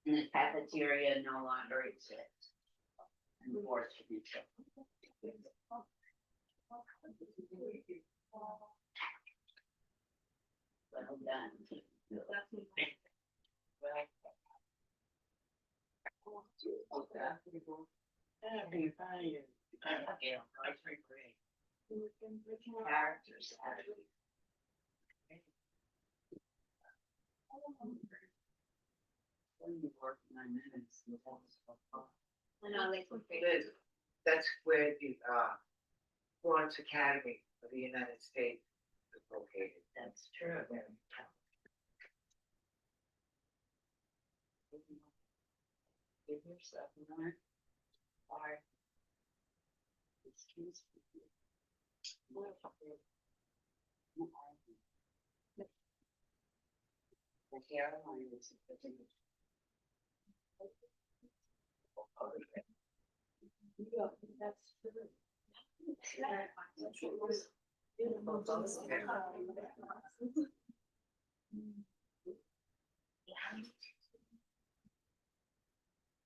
And the cafeteria no longer exists. Unfortunately. Well done. Characters. That's where the, Florence Academy of the United States is located. That's true. Give yourself a minute. Or- Excuse me. The hairline is- Yeah, that's true.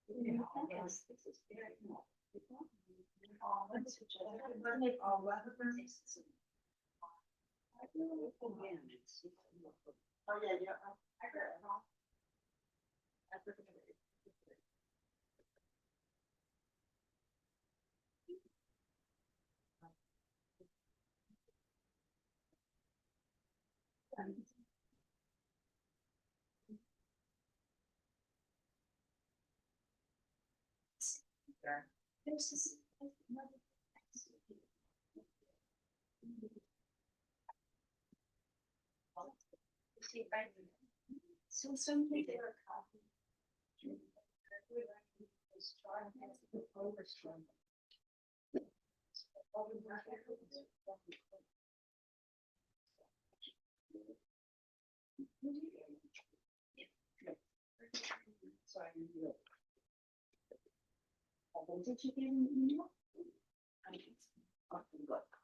Yes, this is very nice. Oh, yeah, yeah. I heard it all. So something they were copying. Did you get an email? I can look.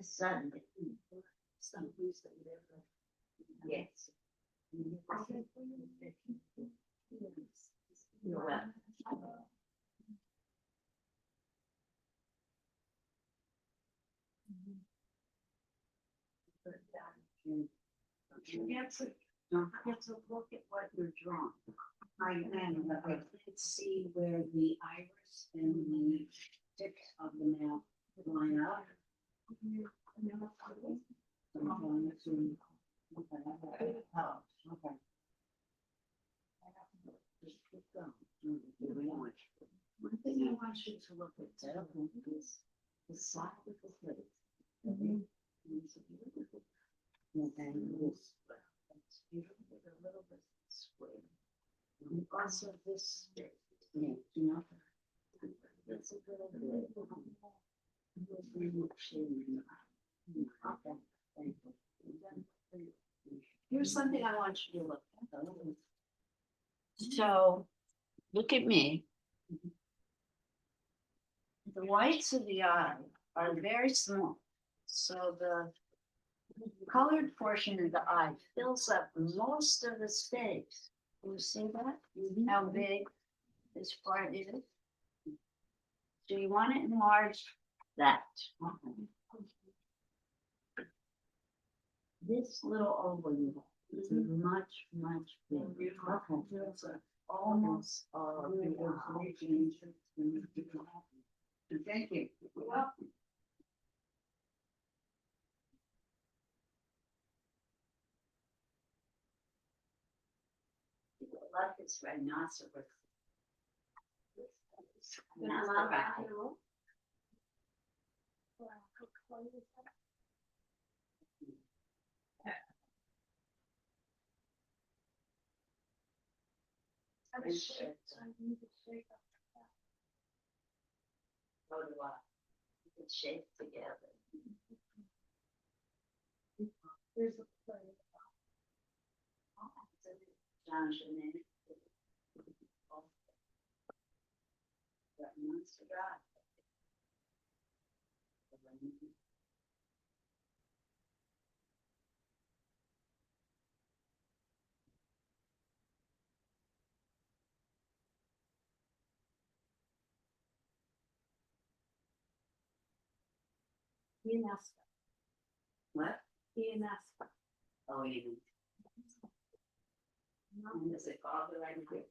Sunday. Yes. You're welcome. Don't forget to look at what you're drawing. I am, let's see where the iris and the tip of the mouth line up. One thing I want you to look at is the side of the face. And then this, that's beautiful, a little bit square. And also this, yeah, you know. That's a little bit. Here's something I want you to look at. So, look at me. The whites of the eye are very small. So the colored portion of the eye fills up most of the space. You see that? How big this part is? So you want to enlarge that. This little oval is much, much bigger. Okay. Almost all of the Thank you. Love this rhinoceros. So do I. It's shaped together. John Genet. Monster God. What? Oh, even. And is it called the right group?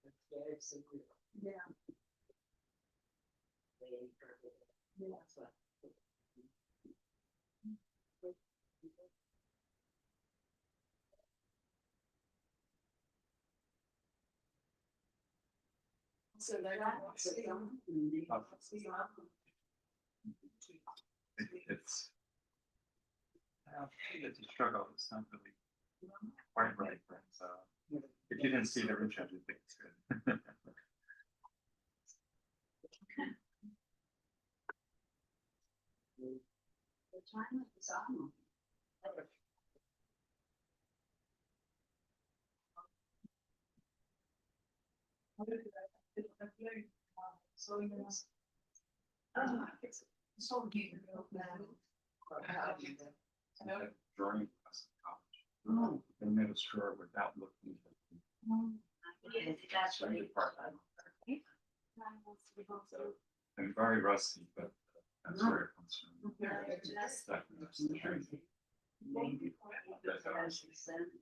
That's very simple. Yeah. That's what. So they're not. It's. It's a struggle, it's not really quite right, so if you didn't see the original, you think it's good. The time is on. So you know. So you Drawing class in college. They made a straw without looking at Yeah, that's what it and very rusty, but that's where it comes from.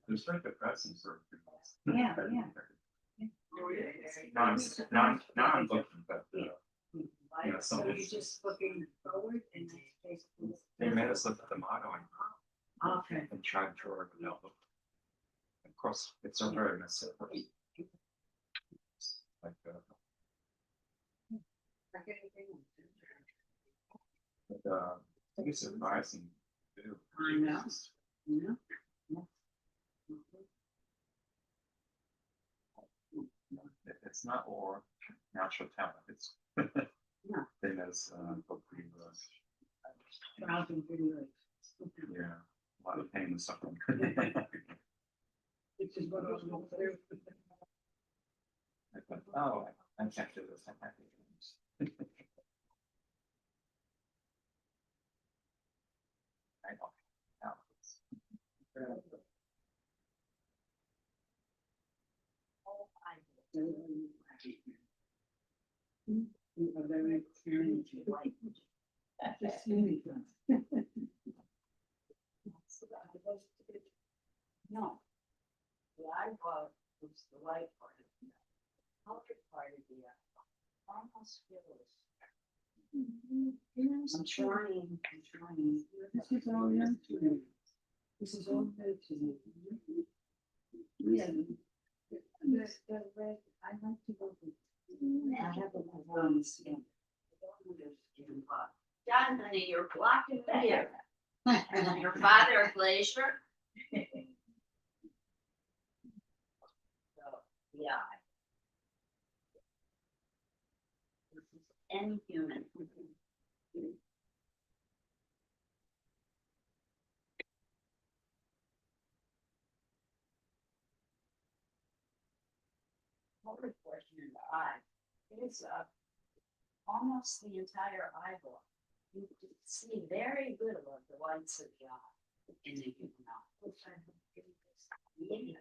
It's like the present for. Yeah, yeah. Now I'm looking, but you know, So some you're it's- just looking forward and basically. they made us look at the motto Okay. and try to draw it without looking. Of course, it's a very messy. Like it's surprising too. I know. Yeah. It's not all natural talent, it's Yeah. Then as, hopefully, yeah, a lot of pain and suffering. Which is what I was going through. I thought, oh, I can't do this, I'm happy. I know. Now, No. The eyeball was the light part of the color part of the almost feels. I'm trying. This is all new to me. This is all new to me. Yeah. The red, I like to go with. I have a one skin. John, honey, you're blocking there. Your father a glacier? So, yeah. This is any human. Lower portion of the eye, it is almost the entire eyeball. You can see very little of the whites of the eye in the human eye. Yeah.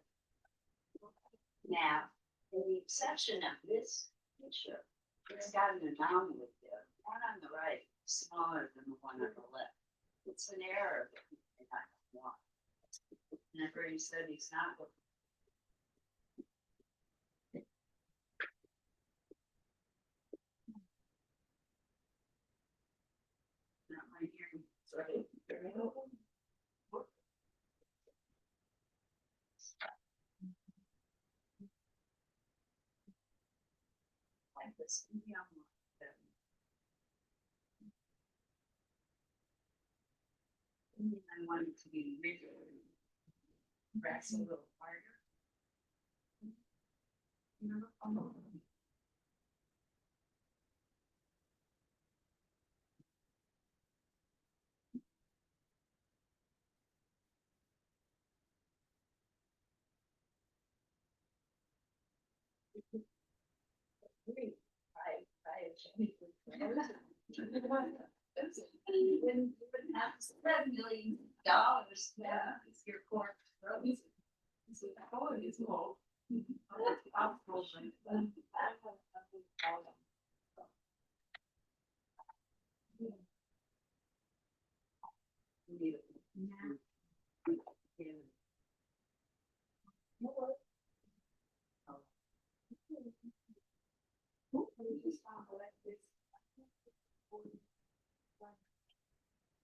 Now, with the exception of this picture, it's got an anomaly there. The one on the right is smaller than the one on the left. It's an error that we cannot want. Remember, he said he's not looking. Not my hearing. Sorry. Like this. Yeah. I want it to be bigger. Press a little harder. You wouldn't have to spend $1,000,000. Yeah, it's your court. So the quality is low.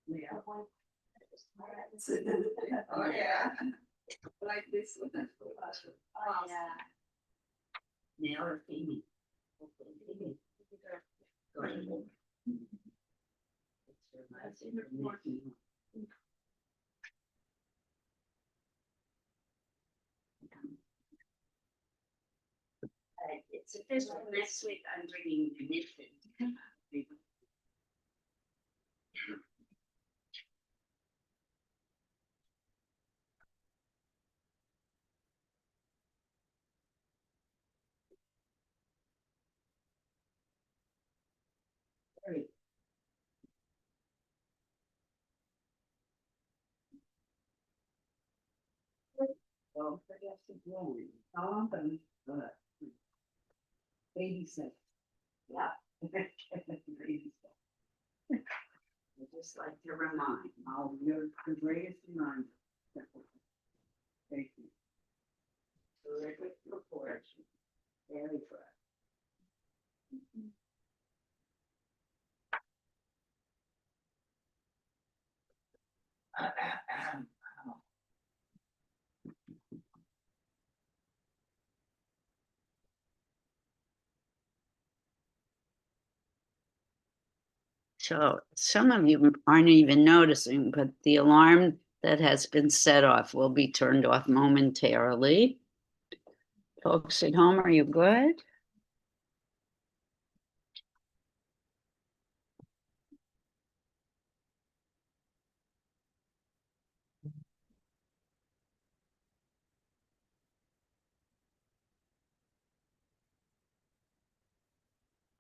Yeah. Oh, yeah. Like this one. Oh, yeah. Male or female? Go ahead. It's official next week. I'm bringing admission. Great. Well, forget to go. I'm done. Baby steps. Yeah. Baby steps. I just like to remind, you're the greatest reminder. Thank you. Terrific report. Very fresh. So some of you aren't even noticing, but the alarm that has been set off will be turned off momentarily. Folks at home, are you good?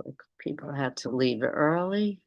like people had to leave early.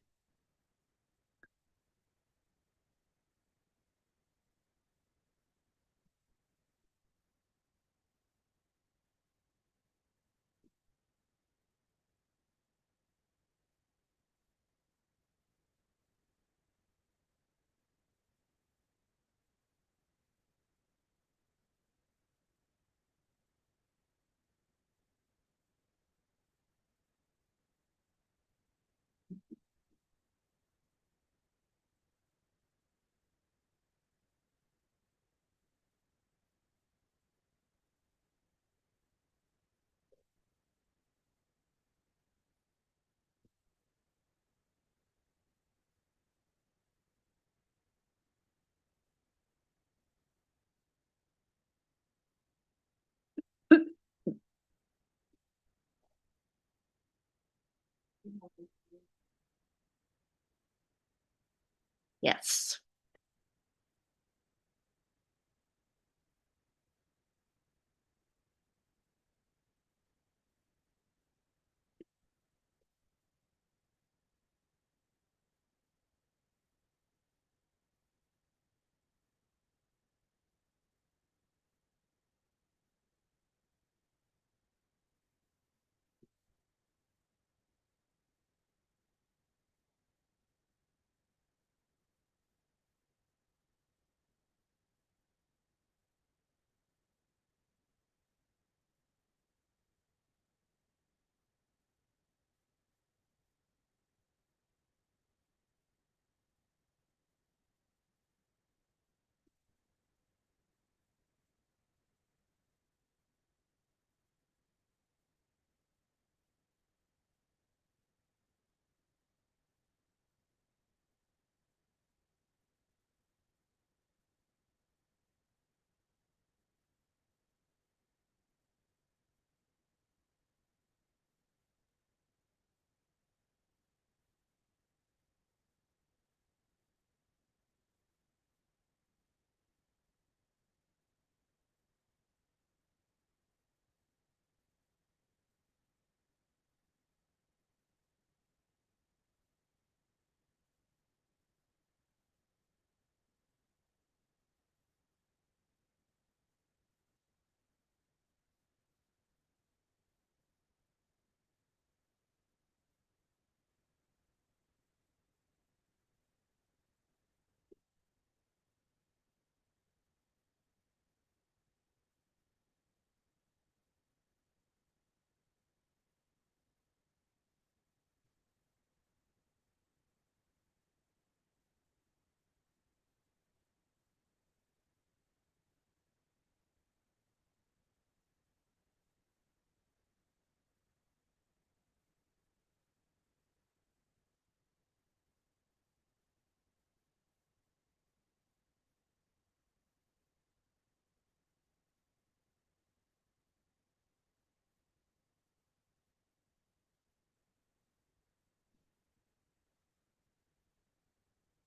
Yes.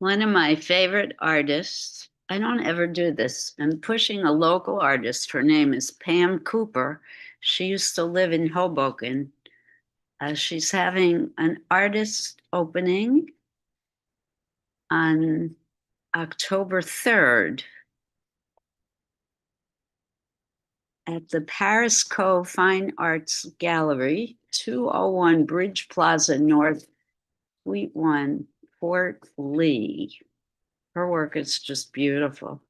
One of my favorite artists, I don't ever do this. I'm pushing a local artist. Her name is Pam Cooper. She used to live in Hoboken. She's having an artist opening on October 3rd at the Paris Cove Fine Arts Gallery, 201 Bridge Plaza North, Suite 1, Fort Lee. Her work is just beautiful.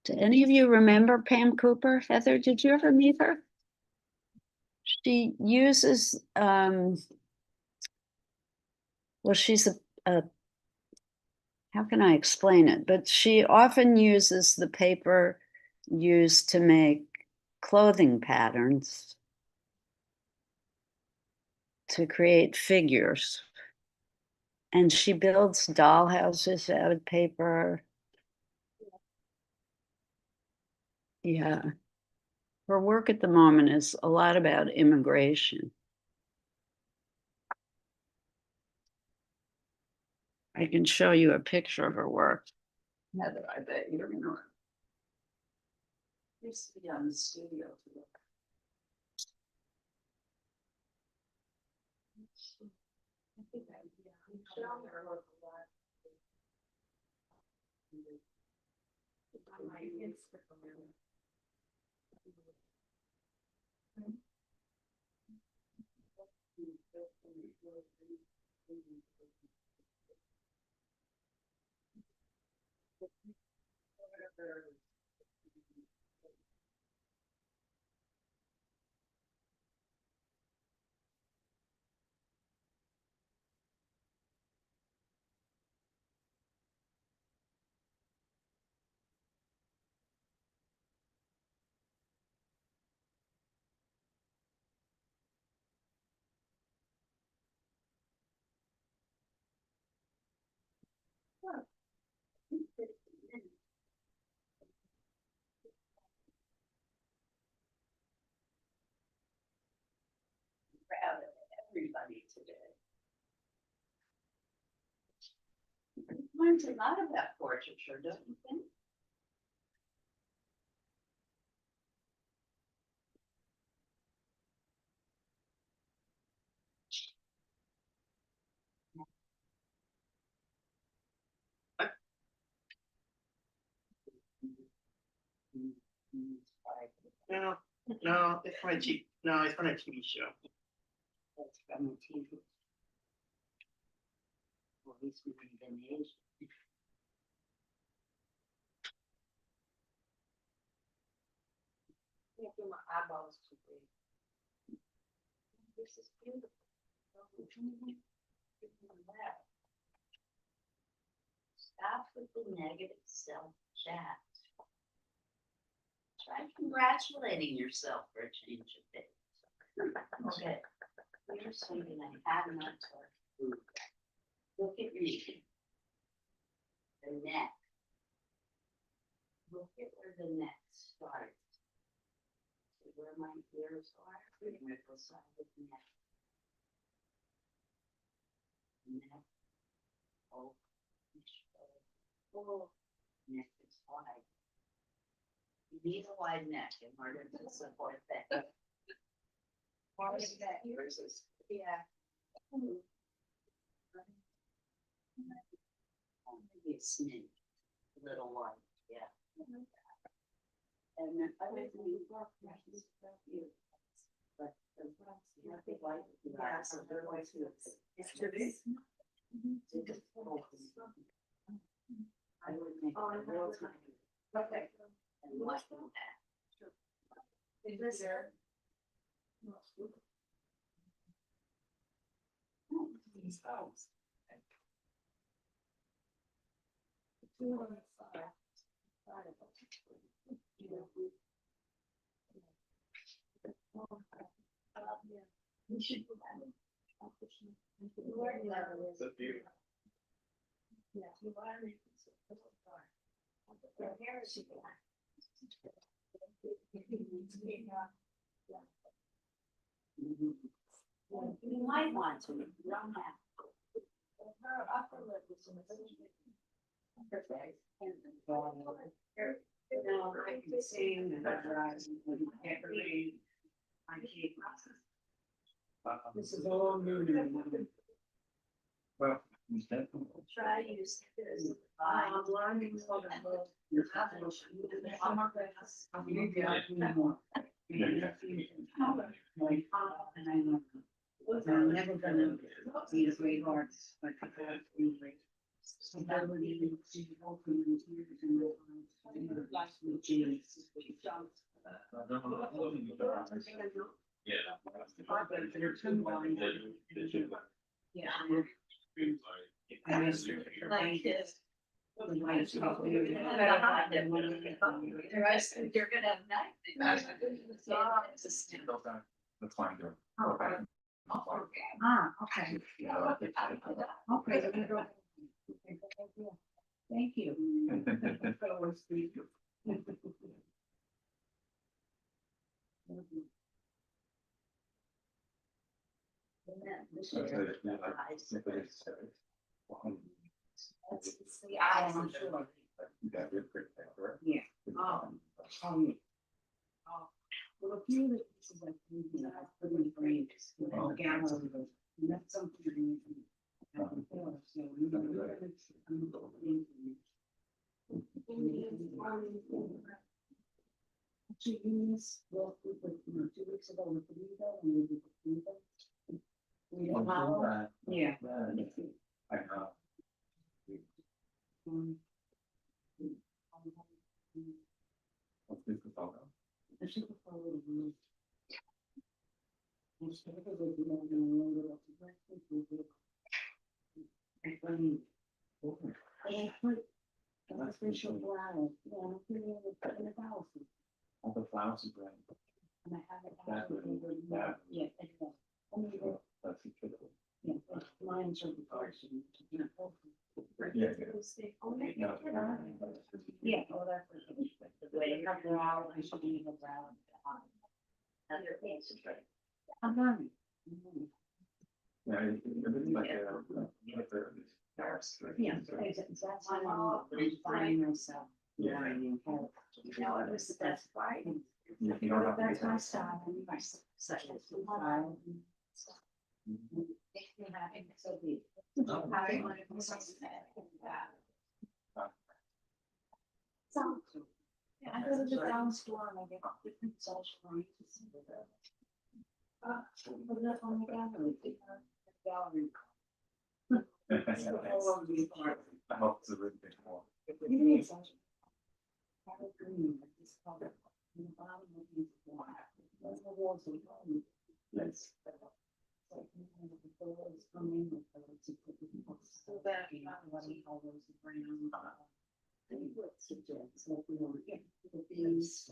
Do any of you remember Pam Cooper? Heather, did you ever meet her? She uses, well, she's how can I explain it? But she often uses the paper used to make clothing patterns to create figures. And she builds dollhouses out of paper. Yeah. Her work at the moment is a lot about immigration. I can show you a picture of her work. Heather, I bet you're gonna. Used to be on the studio. I think I, yeah, I'm showing her work a lot. On my Instagram. Proud of everybody today. Learned a lot about portraiture, don't you think? No, no, it's from a no, it's from a TV show. That's from the TV. Well, at least we can get an age. Yeah, for my eyeballs to breathe. This is beautiful. Stop with the negative self-chat. Try congratulating yourself for a change of pace. Okay. You're sweetie, I have not touched food. Look at me. The neck. Look at where the neck starts. See where my ears are? Pretty much the side of the neck. Neck. Oh. Oh. Neck is wide. You need a wide neck in order to support that. Why is that? Yours is, yeah. Maybe a smidge, a little wide, yeah. And then other than you, but the white, yeah, so they're white. It's to this. I would make a real tiny. Okay. And what that. Is this there? These house. We should do that. It's a view. Yeah, you are. Your hair is black. You might want to, you don't have to. Her upper lip is in the. Her face. No, I can see her eyes. Can't read. I can't. This is all new to me. Well, who's that? Try to use this. I'm learning from the I'm never gonna be a great artist, but I have to be. So that would even see the open in tears in my eyes. Yeah. Yeah. I was like this. The white top, you're gonna hide them when the rest, you're gonna have night. The finder. Okay. Okay. Yeah. Okay. Thank you. It's the eyes, I'm sure. Yeah, we're pretty clever. Yeah. Oh. Well, a few of the pieces I think, you know, I put in the brain, just, you know, downloaded them, and that's something I need to. I can feel, so, you know, Actually, Eunice, well, we put, you know, 2 weeks ago with the Vivo, and we did the Vivo. We didn't follow. Yeah. I know. Um, What's this about? I should have followed the rules. I just figured that we don't know what to breakfast we did. And then, and I put artificial flower, yeah, I'm putting it in the house. All the flowers and bread. And I have it. That would- that- Yeah, anyway. Only the- That's incredible. yeah, but mine's are the person. Yeah. Yeah, well, that's. The way you have brow, I should be a brow. I'm learning. Yeah, it really like a. Yeah, that's why I'm finding myself. Yeah. learning how- You know, it was the best fight. You don't have to That's be- my style, and my such a style. Makes me happy, so the. I want to do something that. So, yeah, I go to the down store and I get different social lines. Put it up on the gallery. Gallery. All over the apartment. I hope it's a really big one. You need such. Have a green, like this color. In the bottom of the wall. Those are walls of home. Yes. So that, what do you call those, the brown? I think what suggests, like, we want to get the bees.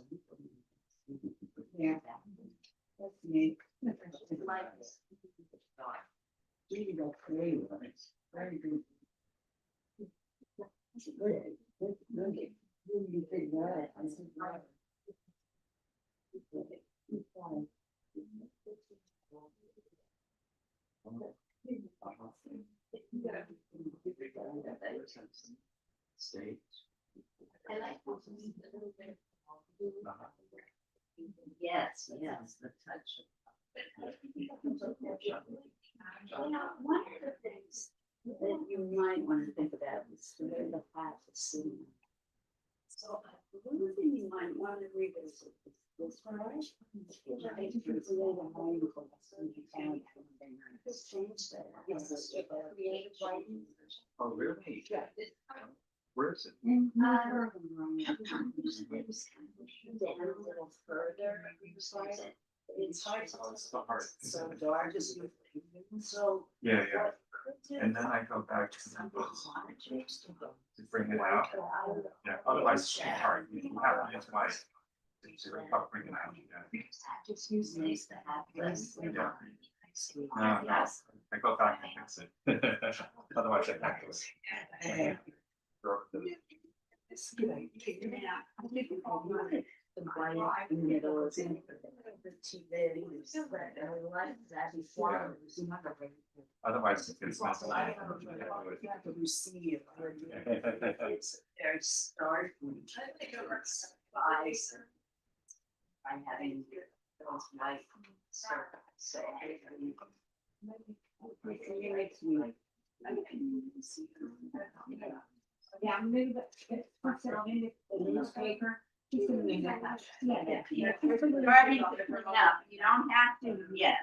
Yeah. That's me. Really go creative, very good. That's good. Good. Really big word. I said, right. State. I like. Yes, the touch. One of the things that you might want to think about is the path of cinema. So one thing you might want to revisit is this one. I think it's a little mindful. It's changed that. Yes, creative writing. Oh, really? Yeah. Where is it? Down a little further. It's hard to. Oh, it's the heart. So dark is. So. Yeah, yeah. what could do- And then I go back to the book Projects to go to bring it out. Yeah, otherwise it's too hard. You have to, it's my, it's about bringing it out. Yeah. Just use these to have less. Yeah. No, no, I go back and fix it. Otherwise I have to. Throw it The bright in the middle is in the two values. That before. Otherwise it's not. You see it. It's very stark. Eyes. By having those white circles, so. It makes me. Yeah, maybe that's in the newspaper. He's gonna make that. Yeah. Already, no, you don't have to yet.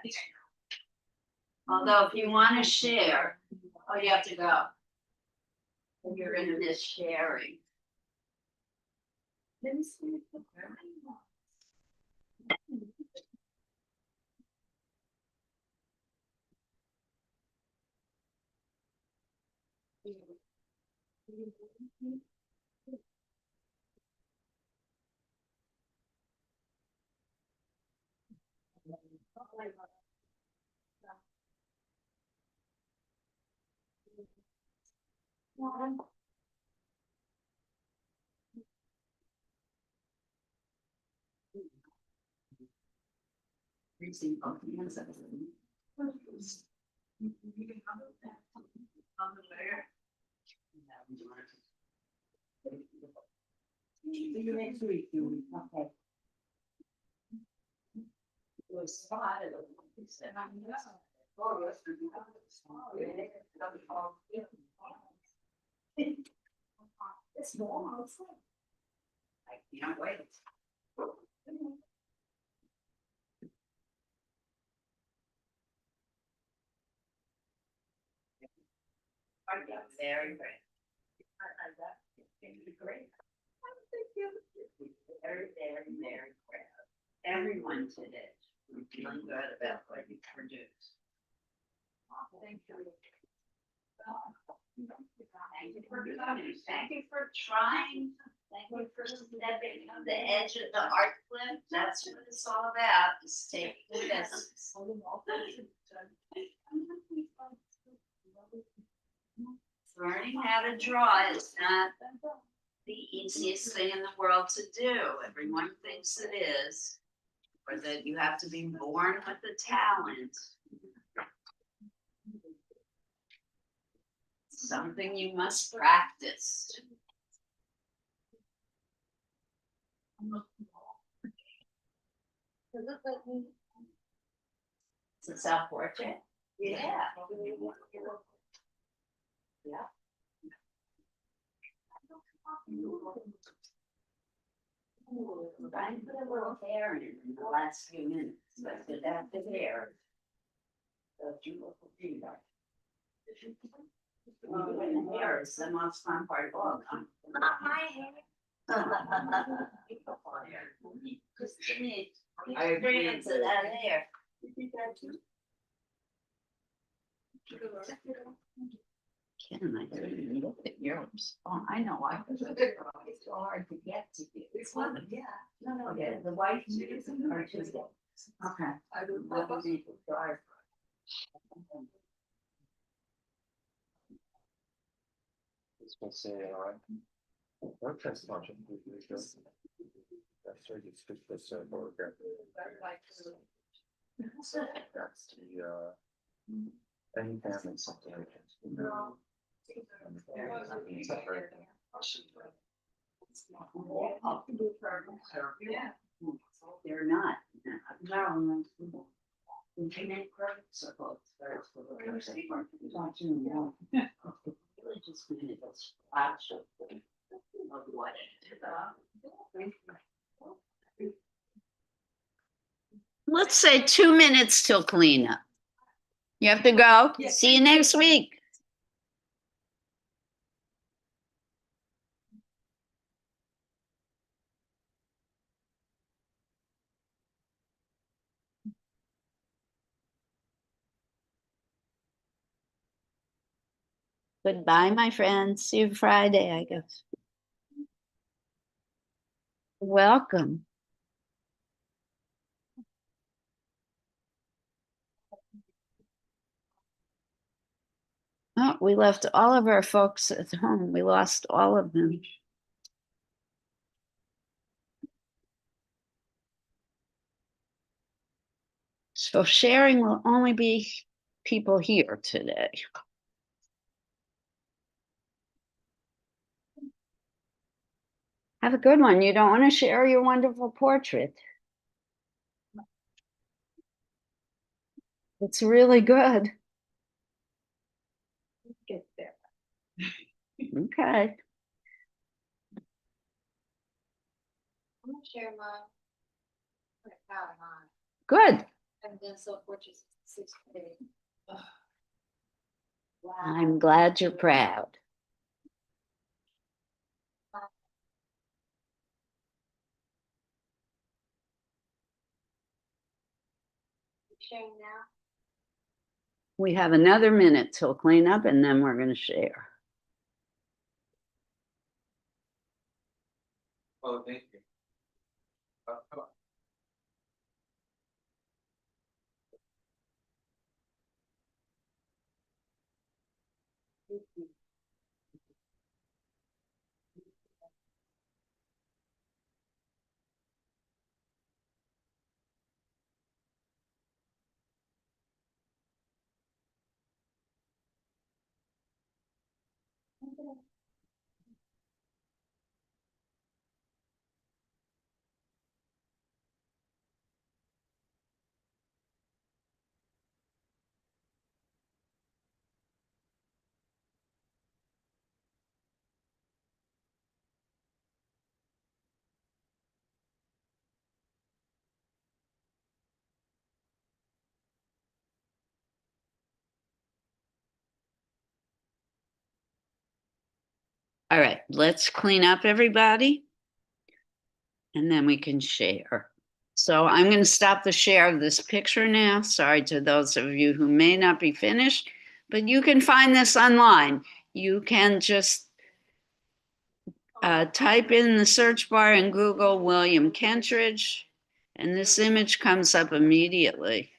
Although if you want to share, oh, you have to go. You're in this sharing. Let me see if the- Receive both hands of them. On the layer. See you next week, Julie. Okay. It was spotted. He said, "I'm not." Oh, yes. It's warm outside. I can't wait. Very great. Great. Very, very, very proud. Everyone today. I'm feeling good about what you produced. Thank you. Thank you for coming. Thank you for trying. Thank you for stepping on the edge of the art cliff. That's what it's all about, is taking risks. Learning how to draw is not the easiest thing in the world to do. Everyone thinks it is, or that you have to be born with the talent. Something you must practice. It's a self-portrait. Yeah. Yeah. I put a little hair in the last few minutes, but without the hair. The beautiful thing. The hair is the most fun part of all. Not my hair. Just to me. I agree into that hair. Kim, I didn't even look at yours. Oh, I know, it's so hard to get to you. It's one, yeah. No, yeah, the white shoes are just. Okay. I would What was it? Drive. It's gonna say, what transformation? That's really fit this program. That's the any family something. Yeah. They're not. No. Internet credits are both. Really just minute of splash of what it is. Let's say 2 minutes till cleanup. You have to go. Yes. See you next week. Goodbye, my friends. See you Friday, I guess. Welcome. Oh, we left all of our folks at home. We lost all of them. So sharing will only be people here today. Have a good one. You don't want to share your wonderful portrait. It's really good. Get there. Okay. I'm gonna share mine. I'm proud of mine. Good. I've done so portraits since 6th grade. I'm glad you're proud. Sharing now. We have another minute till cleanup and then we're going to share. Oh, thank you. Come on. All right, let's clean up, everybody. And then we can share. So I'm going to stop the share of this picture now. Sorry to those of you who may not be finished, but you can find this online. You can just type in the search bar in Google William Kentridge, and this image comes up immediately.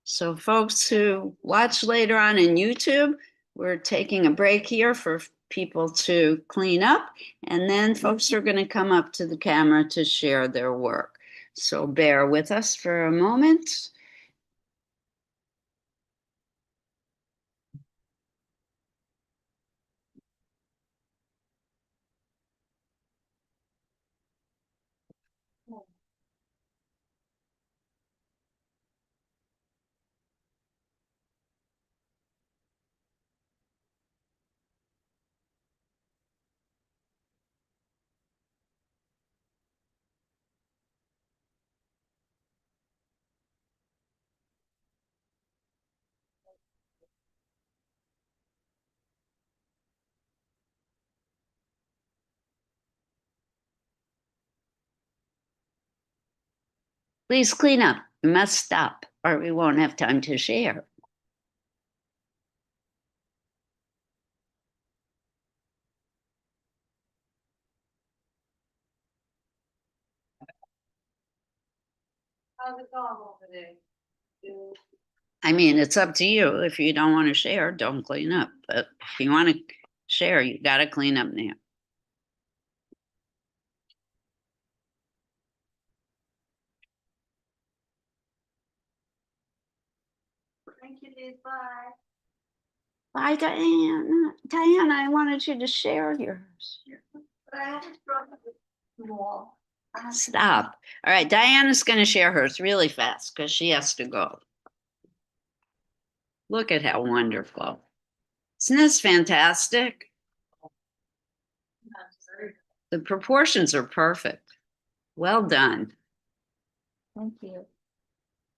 So folks who watch later on in YouTube, we're taking a break here for people to clean up, and then folks are going to come up to the camera to share their work. So bear with us for a moment. Please clean up. You must stop, or we won't have time to share. How's it going over there? I mean, it's up to you. If you don't want to share, don't clean up. But if you want to share, you got to clean up now. Thank you, Liz. Bye. Bye, Diana. Diana, I wanted you to share yours. But I haven't brought the wall. Stop. All right, Diana's going to share hers really fast because she has to go. Look at how wonderful. Isn't this fantastic? The proportions are perfect. Well done. Thank you.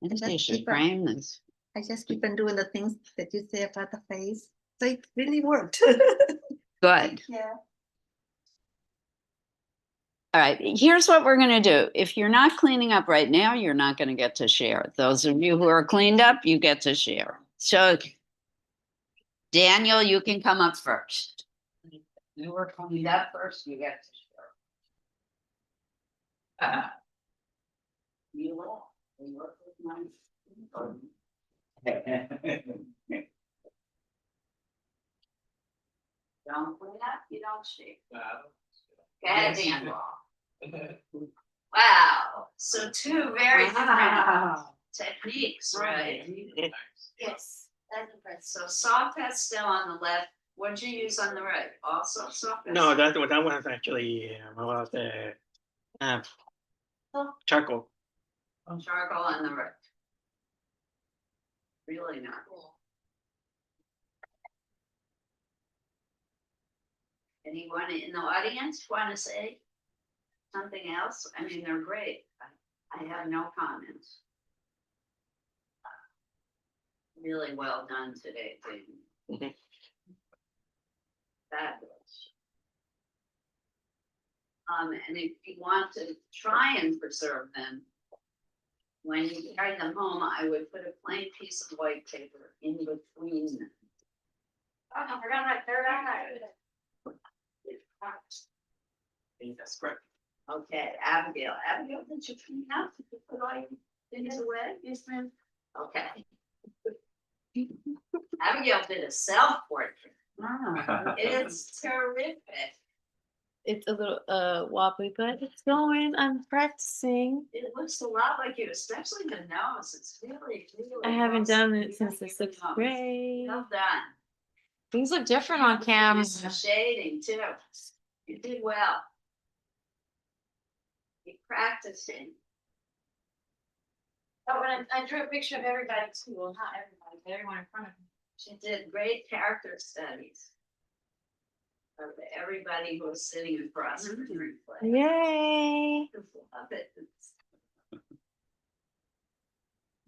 I think Just they should keep on- frame this. I just keep on doing the things that you say about the face. So it really worked. Good. Yeah. All right, here's what we're going to do. If you're not cleaning up right now, you're not going to get to share. Those of you who are cleaned up, you get to share. So, Daniel, you can come up first. You were cleaned up first, you get to share. You will. You work with my. Don't clean up, you don't share. Go ahead, Daniel. Wow, so two very different techniques, right? Yes, that's impressive. So soft pastel on the left, what'd you use on the right? Also soft pastel? No, that was actually was charcoal. Charcoal on the right. Really not cool. Anyone in the audience want to say something else? I mean, they're great. I have no comments. Really well done today, Dayton. Fabulous. And if you want to try and preserve them, when you carry them home, I would put a plain piece of white paper in between them. Oh, I forgot my third eye. That's correct. Okay, Abigail. Abigail, did you clean up? Did you put all your things away? Yes, ma'am. Okay. Abigail did a self-portrait. It's terrific. It's a little wobbly, but it's going. I'm practicing. It looks a lot like you, especially the nose. It's really, really. I haven't close. done You it since the gotta give sixth nose. grade. Well done. Things look different on camera. Use the shading too. You did well. Keep practicing. Oh, and I drew a picture of everybody too. Well, not everybody, but everyone in front of me. She did great character studies of everybody who was sitting across from her. Yay! Love it.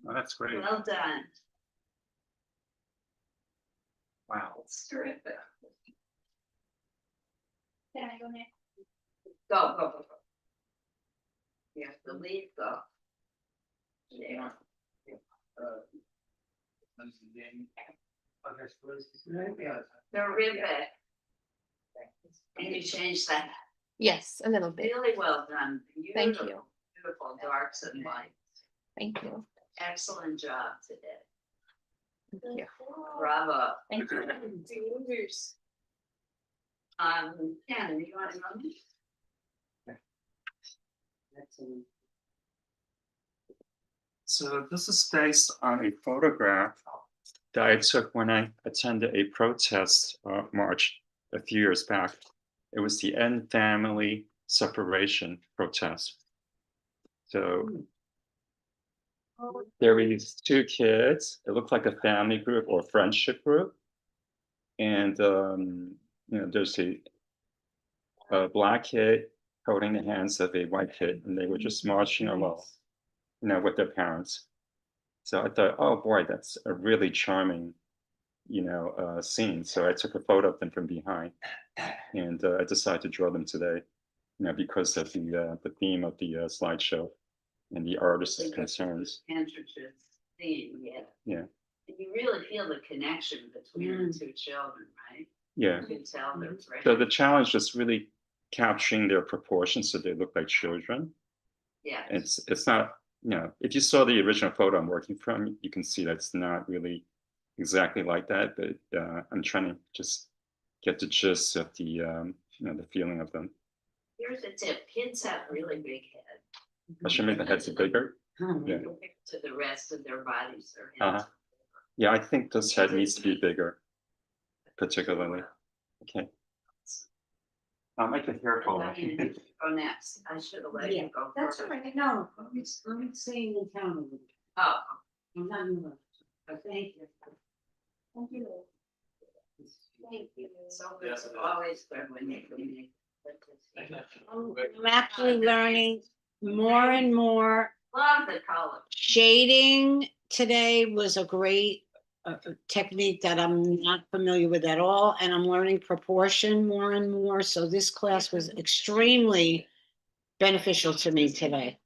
Oh, that's great. Well done. Wow. It's terrific. Can I go next? Go, go, go, go. You have to leave, go. There. Terrific. And you changed that. Yes, a little bit. Really well done. Thank you. Beautiful, beautiful darks and lights. Thank you. Excellent job today. Thank you. Bravo. Thank you. Ken, you want to know? Excellent. So this is based on a photograph that I took when I attended a protest march a few years back. It was the End Family Separation protest. So there were these two kids. It looked like a family group or friendship group. And there's a black kid holding the hands of a white kid, and they were just marching along, with their parents. So I thought, oh boy, that's a really charming, scene. So I took a photo of them from behind, and I decided to draw them today, because of the theme of the slideshow and the artist's concerns. Androgens theme, yeah. Yeah. And you really feel the connection between the two children, right? Yeah. You can tell they're friends. So the challenge is really capturing their proportions so they look like children. Yeah. It's not, if you saw the original photo I'm working from, you can see that's not really exactly like that, but I'm trying to just get the gist of the feeling of them. Here's a tip, kids have really big heads. I should make the heads bigger. Yeah. To the rest of their bodies, their heads. Yeah, I think this head needs to be bigger, particularly. Okay. I'll make it hair Go color. next, I should have let you go That's first. all right, no, I'm saying in town a little bit. Oh, I'm not in the, but thank you. Thank you. Thank you. so it's always good when you can make. I'm actually learning more and more. Love the color. Shading today was a great technique that I'm not familiar with at all, and I'm learning proportion more and more. So this class was extremely beneficial to me today.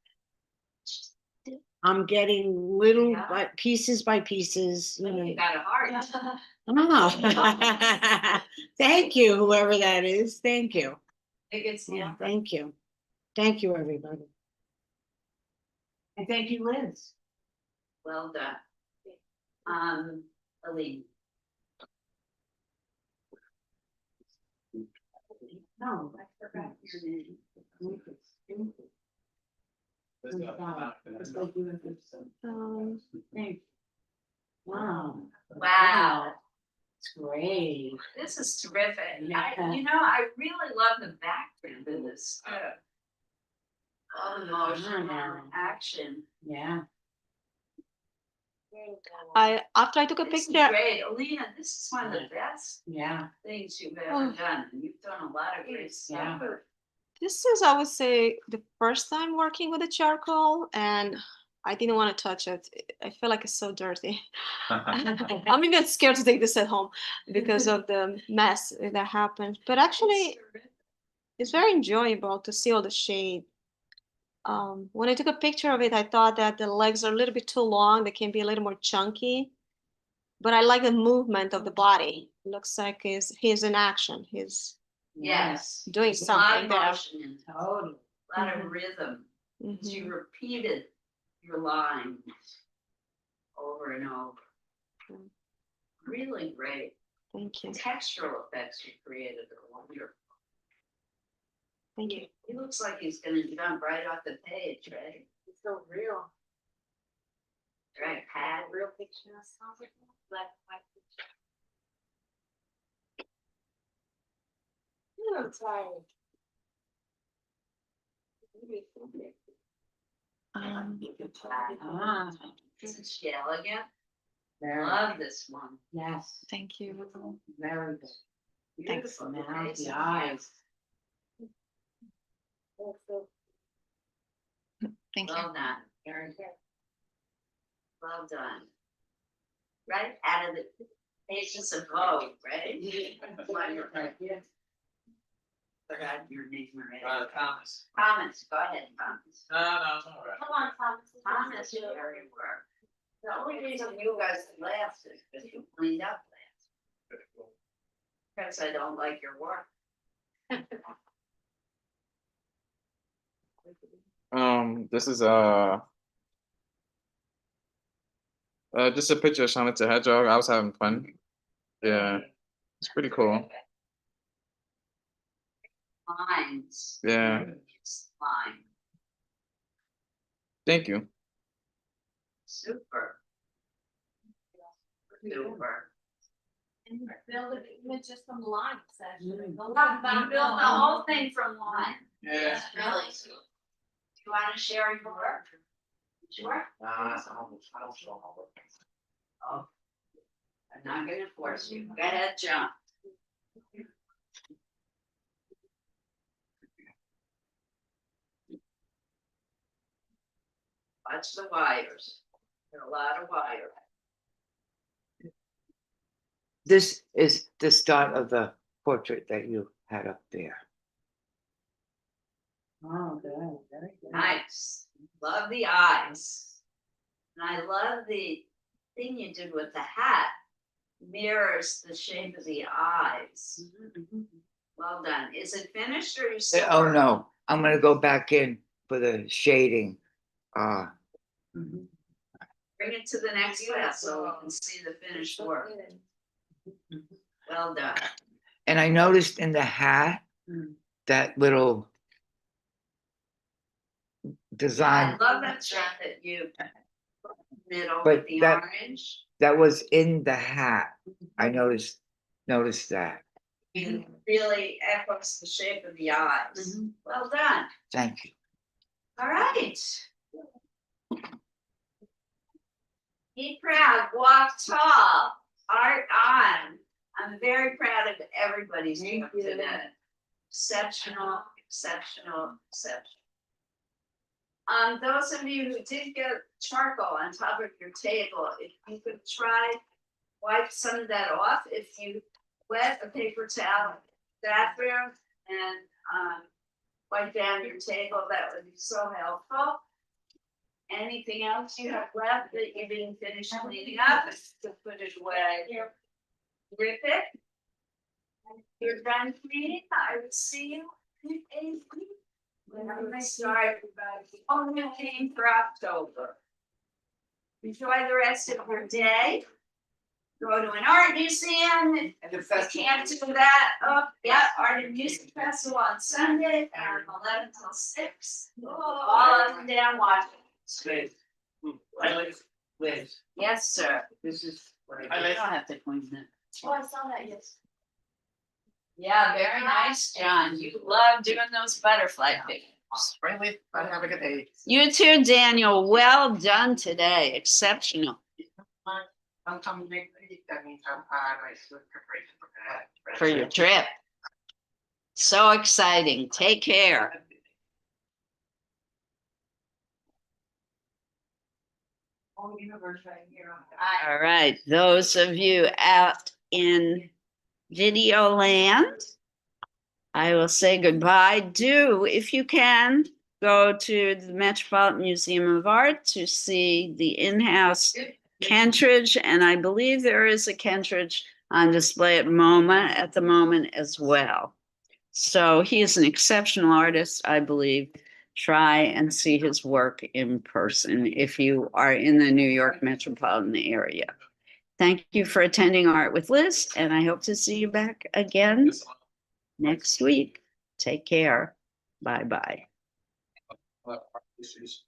I'm getting little pieces by pieces. You got a heart. Oh. Thank you, whoever that is. Thank you. It's, Yeah, thank you. Thank you, everybody. And thank you, Liz. well done. Aline. No, I forgot your name. Thank you. Wow. Wow, It's great. this is terrific. I Yeah. really love the background of this too. All the motion, action. Yeah. After I took a This is picture, great, Alina, this is one of the best Yeah. things you've ever done. You've done a lot of great stuff. Yeah. this is, I would say, the first time working with the charcoal, and I didn't want to touch it. I feel like it's so dirty. I'm even scared to take this at home because of the mess that happened. But actually, it's very enjoyable to see all the shade. When I took a picture of it, I thought that the legs are a little bit too long. They can be a little more chunky. But I like the movement of the body. It looks like he's in action. He's Yes. doing A lot something of there. motion in it, Totally. a lot of rhythm. Mhm. You repeated your lines over and over. Mm. Really great. Thank you. Textural effects you created are wonderful. Thank you. He looks like he's gonna jump right off the page, right? It's so real. Right, pad. Real picture, sounds like black and white picture. I'm tired. Ah, This is Shell again. very, Love this one. yes, Thank you. very good. Thanks. Beautiful. Now face the and eyes. Thank you. Well done. Very good. Well done. Right out of the, Pages of vote, right? Forgot your name already. Thomas. Thomas, go ahead, Thomas. No, it's all right. Come on, Thomas. Thomas, you very work. The only reason you guys last is because you cleaned up last. Because I don't like your work. This is just a picture of Sonic the Hedgehog. I was having fun. Yeah, it's pretty cool. Lines. Yeah. Line. Thank you. Super. Super. Build it, just from lines, actually. I'm building the whole thing from line. Yeah. Really. You wanna share your work? Sure. Nah, I don't show my work. Oh. I'm not gonna force you. Go ahead, John. Watch the wires. There are a lot of wires. This is the start of the portrait that you had up there. Oh, good, very good. Nice. Love the eyes. And I love the thing you did with the hat. Mirrors the shape of the eyes. Well done. Is it finished or you still? Oh, working? no, I'm gonna go back in for the shading. Bring it to the next class so we can see the finished work. Well done. And I noticed in the hat, that little I design love that shot that you middle But with the that- orange. that was in the hat. I noticed that. It really echoes the shape of the eyes. Well done. Thank you. All right. Be proud, walk tall, art on. I'm very proud of everybody's work today. Exceptional, exceptional, exceptional. Those of you who did get charcoal on top of your table, if you could try, wipe some of that off. If you wet a paper towel in the bathroom and wipe down your table, that would be so helpful. Anything else you have left that you didn't finish cleaning up, to put it away. Rip it. You're done cleaning, I will see you in 8 weeks. When I start on the 15th for October. Enjoy the rest of your day. Go to an art museum. If you can't do that, Art and Music Festival on Sunday from 11 till 6. All up and down Washington. Liz, Yes, sir. this is what I I don't did. have to clean that. Oh, I saw that, yes. Yeah, very nice, John. You love doing those butterfly pictures. Really, have a good day. You too, Daniel. Well done today. Exceptional I'm coming next week, that means I'm nice with preparation for that. for your trip. So exciting. Take care. Whole universe right here. All right, those of you out in video land, I will say goodbye. Do, if you can, go to the Metropolitan Museum of Art to see the in-house Kentridge, and I believe there is a Kentridge on display at MoMA at the moment as well. So he is an exceptional artist, I believe. Try and see his work in person if you are in the New York metropolitan area. Thank you for attending Art with Liz, and I hope to see you back again next week. Take care. Bye-bye. Issues.